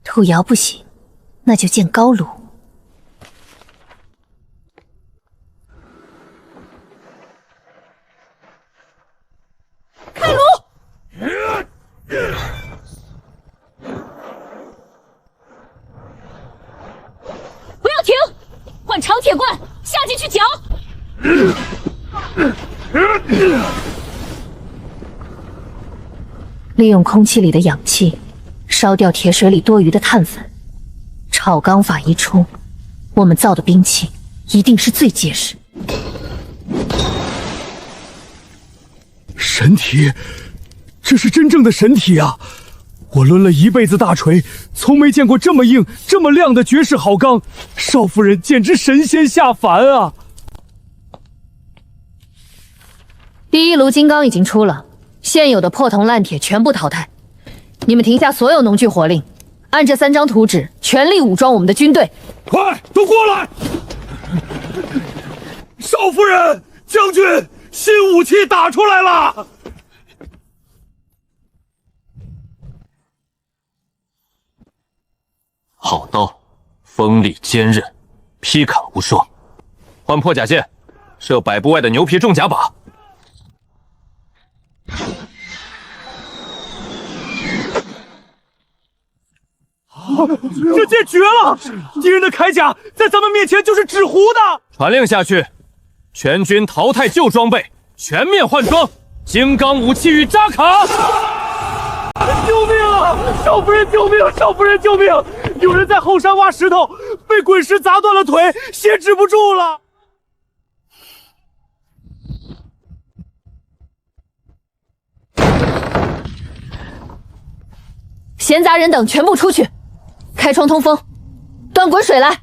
土窑不行，那就建高炉。开炉！不要停，换长铁罐下进去搅。利用空气里的氧气。烧掉铁水里多余的碳粉，炒钢法一出，我们造的兵器一定是最结实。神体，这是真正的神体啊！我抡了一辈子大锤，从没见过这么硬、这么亮的绝世好钢。少夫人简直神仙下凡啊！第一炉金刚已经出了，现有的破铜烂铁全部淘汰。你们停下所有农具活令，按这3张图纸全力武装我们的军队。快，都过来！少夫人，将军，新武器打出来了！好刀，锋利坚韧，劈砍无双。换破甲线，设100步外的牛皮重甲靶。这剑绝了！敌人的铠甲在咱们面前就是纸糊的。传令下去，全军淘汰旧装备，全面换装，金刚武器与扎卡。救命啊！少夫人救命！少夫人救命！有人在后山挖石头，被滚石砸断了腿，血止不住了。闲杂人等全部出去，开窗通风，端滚水来。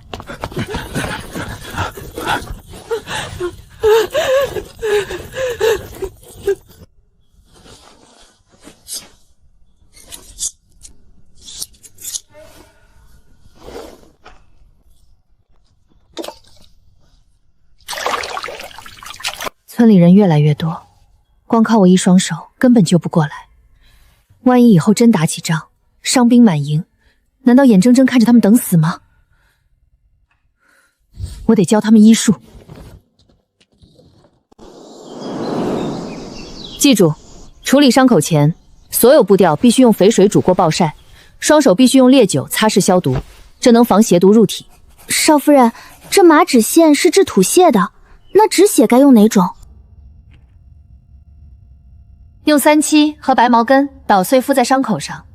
村里人越来越多，光靠我一双手根本救不过来。万一以后真打起仗，伤兵满营，难道眼睁睁看着他们等死吗？我得教他们医术。记住，处理伤口前，所有步调必须用肥水煮过暴晒，双手必须用烈酒擦拭消毒，这能防邪毒入体。少夫人，这麻脂线是治吐泻的，那止血该用哪种？用3七和白茅根捣碎敷在伤口上。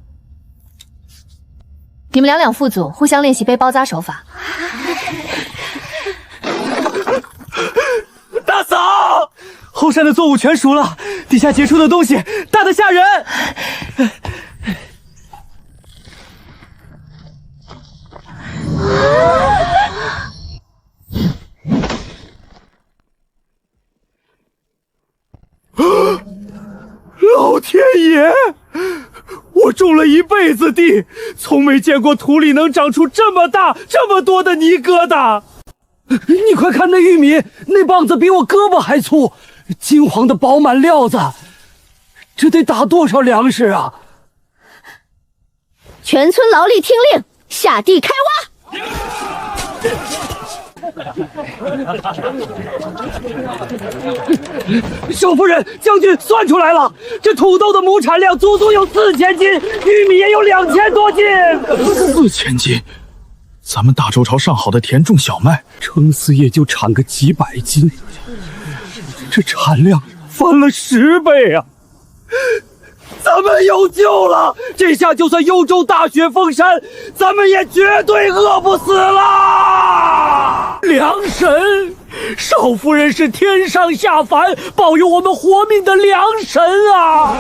你们两副组互相练习背包扎手法。大嫂，后山的作物全熟了，底下结出的东西大得吓人。老天爷！我种了一辈子地，从没见过土里能长出这么大、这么多的泥疙瘩。你快看那玉米，那棒子比我胳膊还粗，金黄的饱满料子，这得打多少粮食啊！全村劳力听令，下地开挖。少夫人，将军算出来了，这土豆的亩产量足足有4000斤，玉米也有2000多斤。4000斤，咱们大周朝上好的田种小麦，撑死也就产个几百斤，这产量翻了10倍啊！咱们有救了！这下就算幽州大雪封山，咱们也绝对饿不死了！良神，少夫人是天上下凡保佑我们活命的良神啊！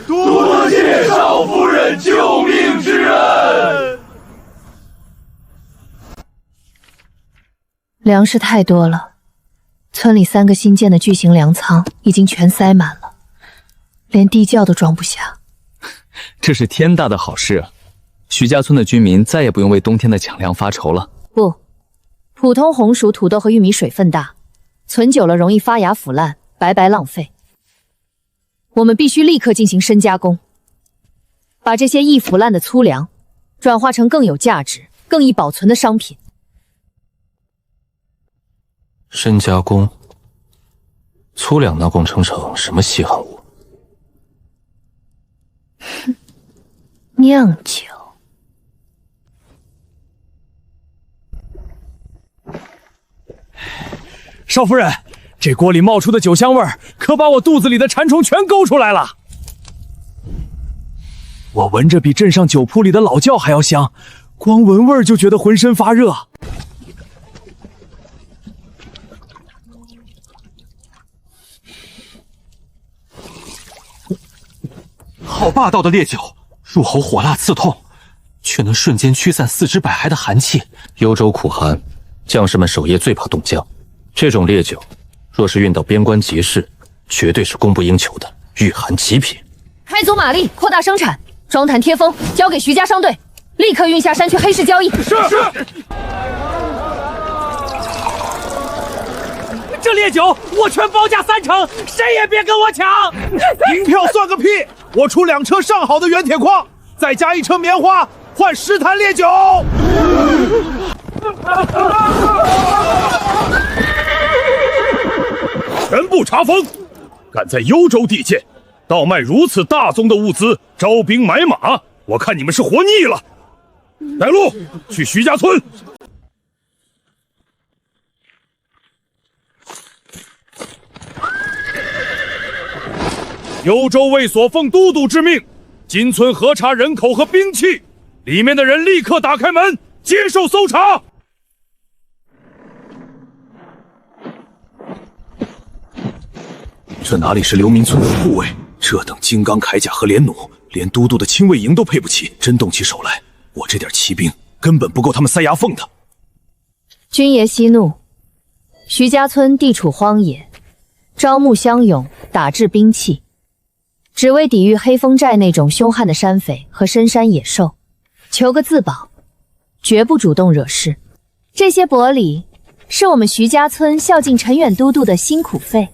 多谢少夫人救命之恩。粮食太多了，村里3个新建的巨型粮仓已经全塞满了。连地窖都装不下，这是天大的好事啊！徐家村的居民再也不用为冬天的抢粮发愁了。不，普通红薯、土豆和玉米水分大，存久了容易发芽腐烂，白白浪费。我们必须立刻进行深加工，把这些易腐烂的粗粮转化成更有价值、更易保存的商品。深加工，粗粮能工成什么稀罕物？酿酒。少夫人，这锅里冒出的酒香味儿，可把我肚子里的馋虫全勾出来了。我闻着比镇上酒铺里的老窖还要香，光闻味儿就觉得浑身发热。好霸道的烈酒，入喉火辣刺痛，却能瞬间驱散4肢百骸的寒气。幽州苦寒，将士们守夜最怕冻僵。这种烈酒，若是运到边关集市，绝对是供不应求的御寒极品。开足马力，扩大生产，装坛贴封，交给徐家商队，立刻运下山去黑市交易。是。这烈酒我全包价30%，谁也别跟我抢！银票算个屁！我出2车上好的原铁矿，再加1车棉花，换10坛烈酒。全部查封！敢在幽州地界倒卖如此大宗的物资，招兵买马，我看你们是活腻了。带路去徐家村。幽州卫所奉都督之命，今村核查人口和兵器，里面的人立刻打开门，接受搜查。这哪里是流民村的护卫？这等金刚铠甲和连弩，连都督的亲卫营都配不起。真动起手来，我这点骑兵根本不够他们塞牙缝的。军爷息怒，徐家村地处荒野，招募乡勇，打制兵器，只为抵御黑风寨那种凶悍的山匪和深山野兽，求个自保，绝不主动惹事。这些薄礼是我们徐家村孝敬陈远都督的辛苦费。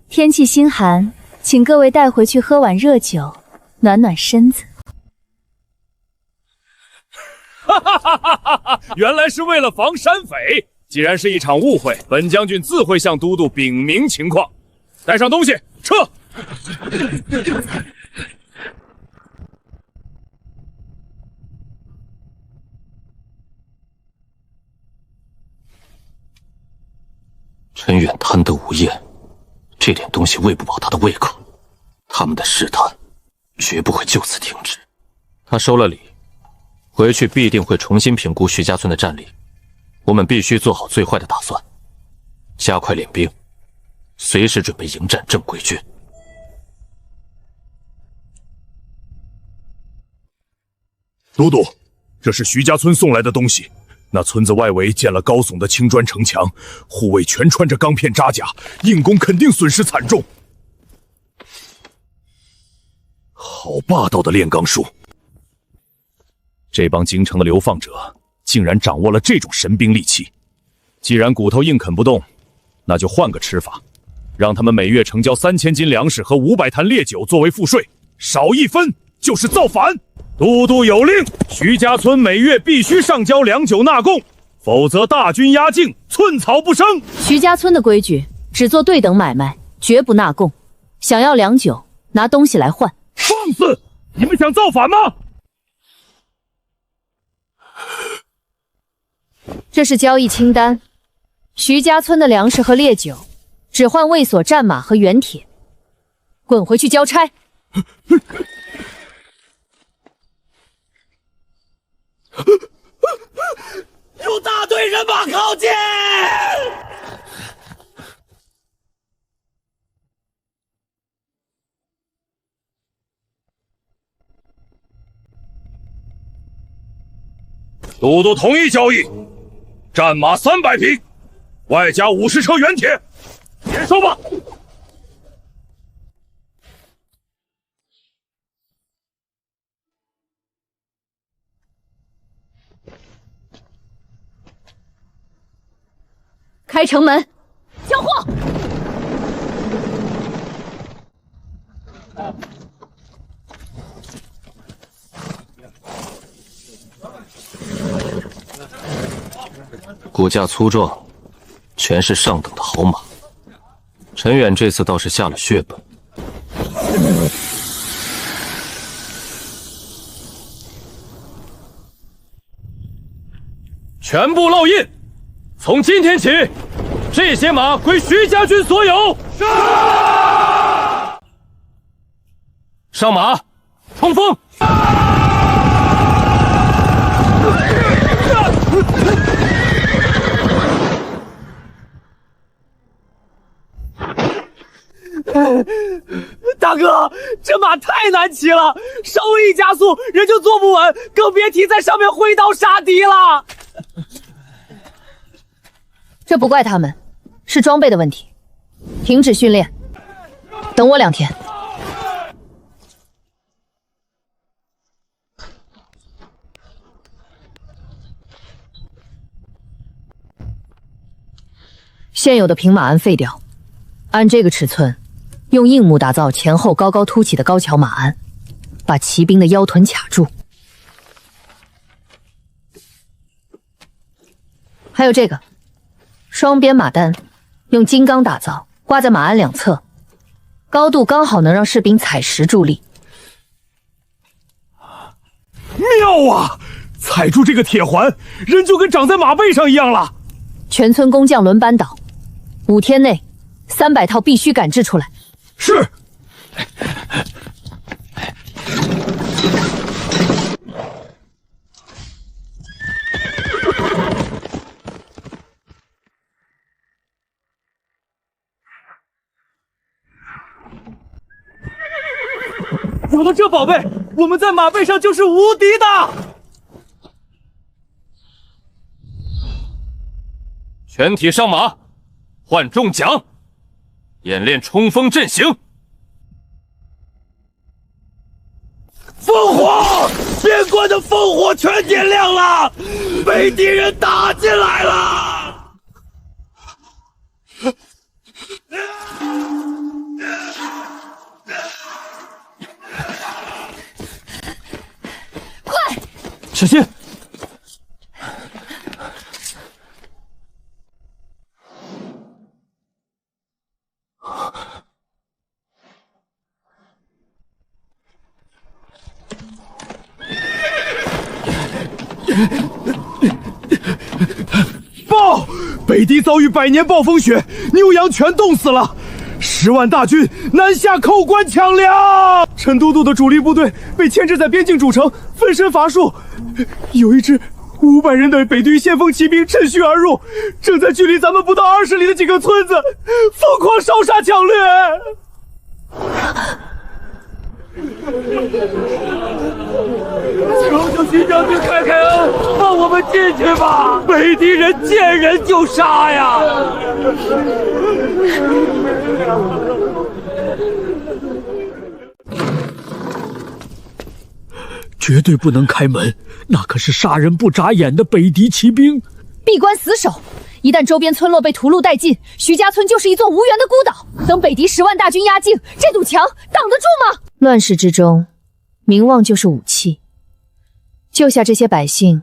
天气心寒，请各位带回去喝碗热酒，暖暖身子。哈哈哈哈哈！原来是为了防山匪。既然是一场误会，本将军自会向都督禀明情况。带上东西，撤！陈远贪得无厌，这点东西喂不饱他的胃口，他们的试探绝不会就此停止。他收了礼，回去必定会重新评估徐家村的战力，我们必须做好最坏的打算，加快练兵，随时准备迎战正规军。都督，这是徐家村送来的东西。那村子外围建了高耸的青砖城墙，护卫全穿着钢片扎甲，硬攻肯定损失惨重。好霸道的炼钢术！这帮京城的流放者竟然掌握了这种神兵利器。既然骨头硬啃不动，那就换个吃法，让他们每月呈交3000斤粮食和500坛烈酒作为赋税，少1分就是造反。都督有令，徐家村每月必须上交粮酒纳贡，否则大军压境，寸草不生。徐家村的规矩，只做对等买卖，绝不纳贡。想要粮酒，拿东西来换。放肆！你们想造反吗？这是交易清单，徐家村的粮食和烈酒，只换卫所战马和原铁。滚回去交差。有大队人马靠近！都督同意交易，战马300匹，外加50车原铁，接收吧。开城门，交货！骨架粗壮，全是上等的好马。陈远这次倒是下了血本。全部烙印！从今天起，这些马归徐家军所有。是。上马，冲锋！大哥，这马太难骑了，稍微一加速，人就坐不稳，更别提在上面挥刀杀敌了。这不怪他们，是装备的问题。停止训练，等我2天。现有的平马鞍废掉，按这个尺寸，用硬木打造前后高高凸起的高桥马鞍，把骑兵的腰臀卡住。还有这个。双边马担，用金刚打造，挂在马鞍两侧，高度刚好能让士兵踩实助力。妙啊！踩住这个铁环，人就跟长在马背上一样了。全村工匠轮班倒，5天内300套必须赶制出来。是。有了这宝贝，我们在马背上就是无敌的。全体上马，换重甲，演练冲锋阵型。烽火，边关的烽火全点亮了，被敌人打进来了。快！小心！报！北狄遭遇100年暴风雪，牛羊全冻死了。10万大军南下扣关抢粮，陈都督的主力部队被牵制在边境主城，分身乏术。有一支500人的北狄先锋骑兵趁虚而入，正在距离咱们不到20里的几个村子疯狂烧杀抢掠。求求徐将军开开恩，放我们进去吧！北狄人见人就杀呀！绝对不能开门，那可是杀人不眨眼的北狄骑兵。闭关死守，一旦周边村落被屠戮殆尽，徐家村就是一座无援的孤岛。等北狄10万大军压境，这堵墙挡得住吗？乱世之中，名望就是武器。救下这些百姓，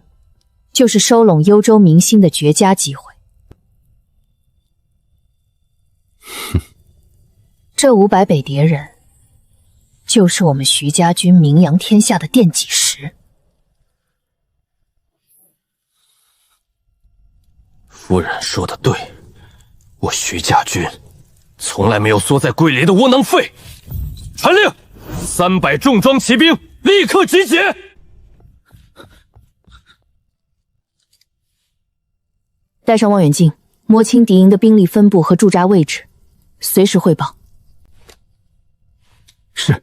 就是收拢幽州民心的绝佳机会。这500北狄人，就是我们徐家军名扬天下的奠基石。夫人说的对，我徐家军从来没有缩在柜里的窝囊废。传令，300重装骑兵立刻集结。带上望远镜，摸清敌营的兵力分布和驻扎位置，随时汇报。是。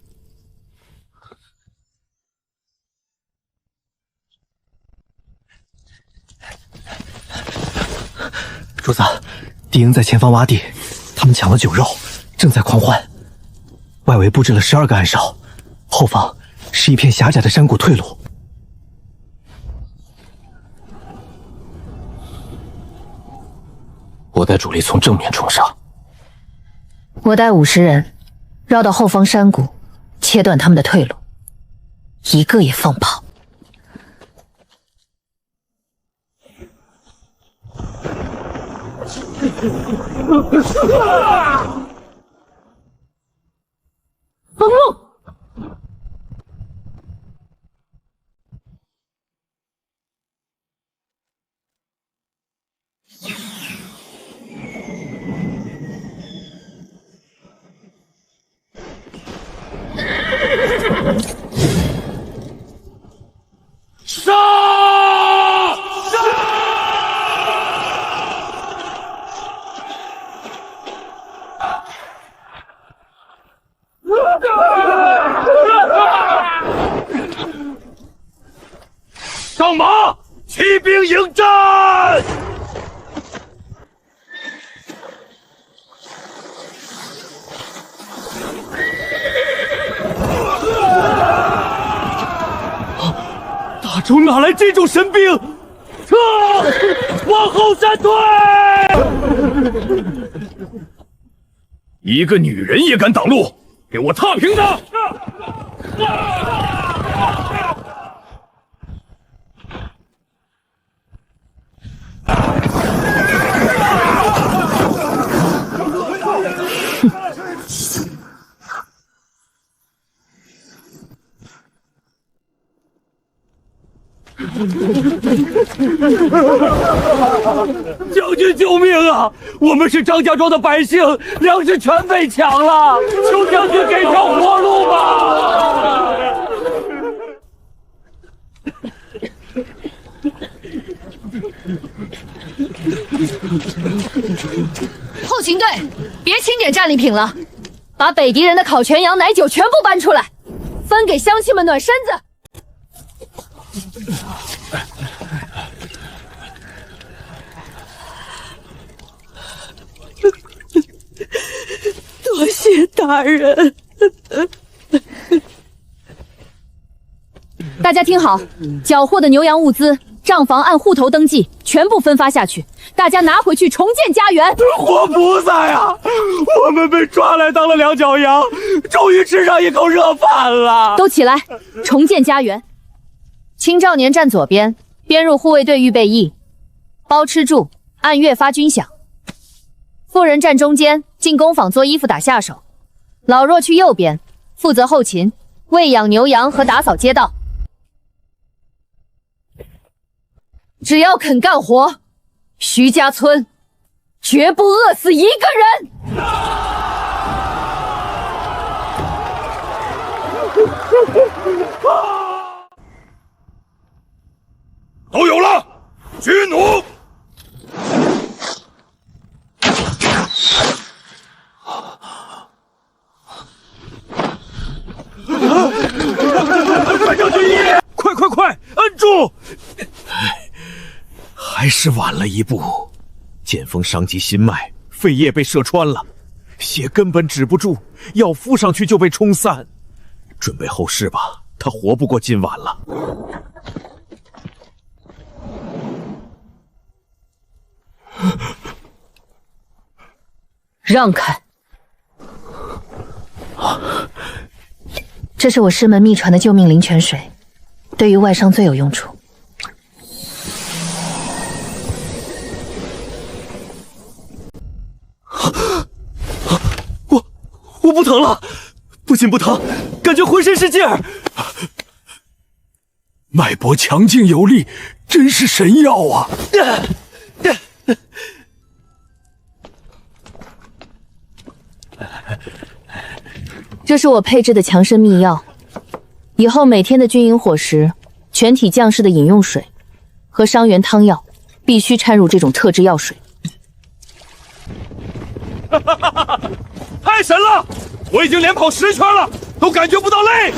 主子，敌营在前方洼地，他们抢了酒肉，正在狂欢。外围布置了12个暗哨，后方是一片狭窄的山谷退路。我带主力从正面冲上，我带50人绕到后方山谷，切断他们的退路，一个也放跑。封路！杀！上马，骑兵迎战！大周哪来这种神兵？撤！往后闪退！一个女人也敢挡路，给我踏平他！将军救命啊！我们是张家庄的百姓，粮食全被抢了，求将军给条活路吧！后勤队，别清点战利品了，把北狄人的烤全羊、奶酒全部搬出来，分给乡亲们暖身子。多谢大人。大家听好，缴获的牛羊物资，账房按户头登记，全部分发下去。大家拿回去重建家园。活菩萨呀，我们被抓来当了两脚羊，终于吃上一口热饭了。都起来，重建家园。青少年站左边，编入护卫队预备役，包吃住，按月发军饷。妇人站中间，进工坊做衣服打下手。老弱去右边，负责后勤，喂养牛羊和打扫街道。只要肯干活，徐家村绝不饿死一个人。都有了，举弩！快将军爷！快，摁住！还是晚了一步，剑锋伤及心脉，肺叶被射穿了，血根本止不住，药敷上去就被冲散。准备后事吧，他活不过今晚了。让开！这是我师门秘传的救命灵泉水，对于外伤最有用处。我不疼了，不仅不疼，感觉浑身是劲儿。脉搏强劲有力，真是神药啊！这是我配制的强身秘药，以后每天的军营伙食，全体将士的饮用水和伤员汤药必须掺入这种特制药水。太神了！我已经连跑10圈了，都感觉不到累。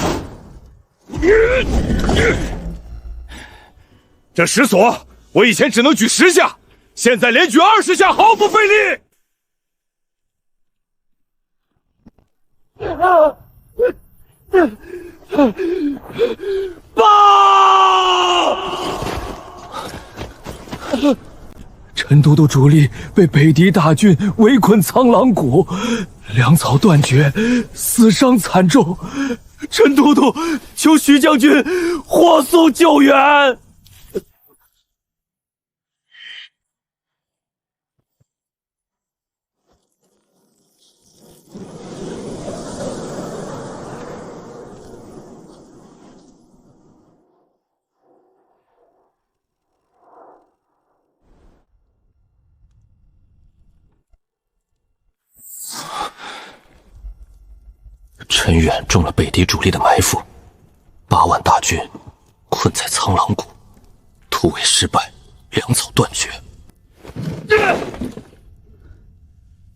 这石锁，我以前只能举10下，现在连举20下，毫不费力。报！陈都督主力被北狄大军围困苍狼谷，粮草断绝，死伤惨重。陈都督，求徐将军火速救援。陈远中了北狄主力的埋伏，8万大军困在苍狼谷，突围失败，粮草断绝。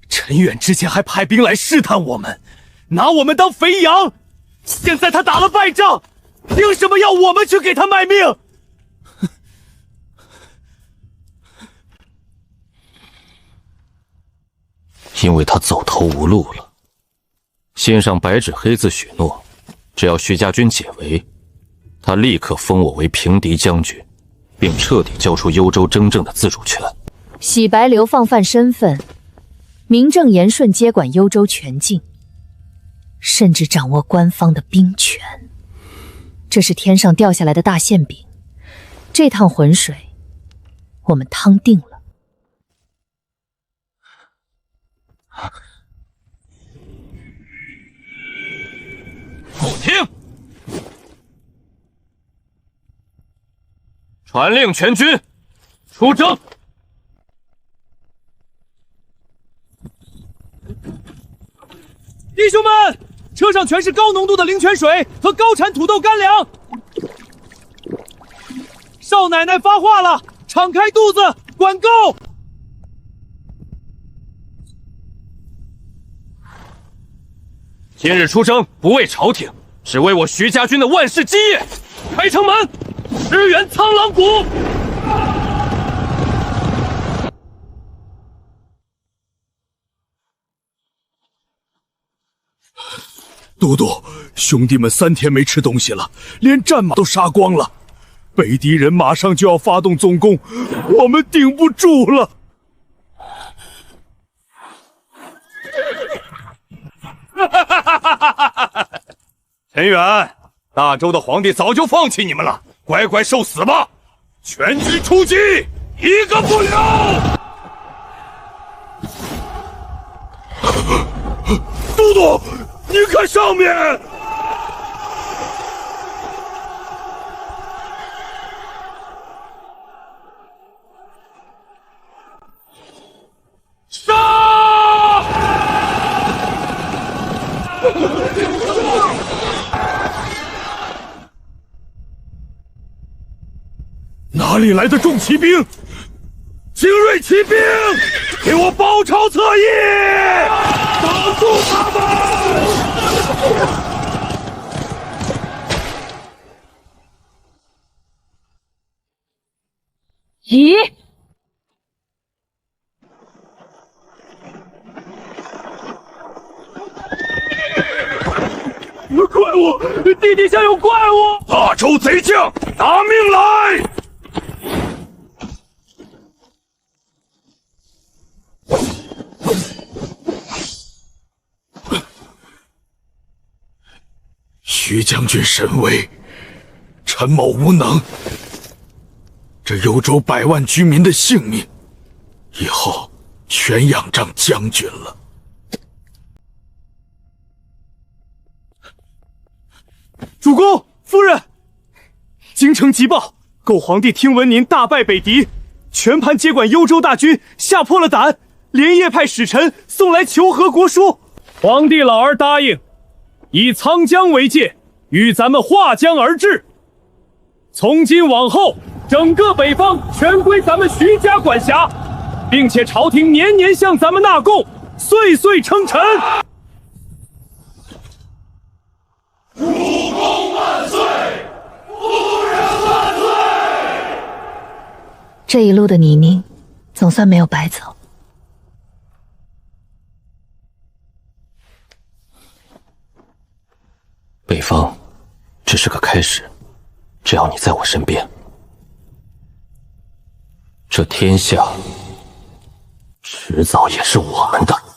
陈远之前还派兵来试探我们，拿我们当肥羊，现在他打了败仗，凭什么要我们去给他卖命？因为他走投无路了。信上白纸黑字许诺，只要徐家军解围，他立刻封我为平敌将军，并彻底交出幽州征政的自主权。洗白流放犯身份，名正言顺接管幽州全境，甚至掌握官方的兵权。这是天上掉下来的大馅饼，这趟浑水我们趟定了。后听，传令全军出征。弟兄们，车上全是高浓度的灵泉水和高产土豆干粮。少奶奶发话了，敞开肚子，管够！今日出征不为朝廷，只为我徐家军的万世基业。开城门，支援苍狼谷。都督，兄弟们3天没吃东西了，连战马都杀光了，北敌人马上就要发动总攻，我们顶不住了。陈远，大周的皇帝早就放弃你们了，乖乖受死吧！全军出击，一个不留！都督，你看上面！杀！哪里来的重骑兵？精锐骑兵，给我包抄侧翼，挡住他们！咦？怪物！地底下有怪物！大周贼将，拿命来！徐将军神威，陈某无能，这幽州100万居民的性命，以后全仰仗将军了。主公，夫人，京城急报，狗皇帝听闻您大败北敌，全盘接管幽州大军，吓破了胆，连夜派使臣送来求和国书。皇帝老儿答应，以沧江为界，与咱们划江而治。从今往后，整个北方全归咱们徐家管辖，并且朝廷年年向咱们纳贡，岁岁称臣。主公万岁！夫人万岁！这一路的泥泞，总算没有白走。北方只是个开始，只要你在我身边，这天下迟早也是我们的。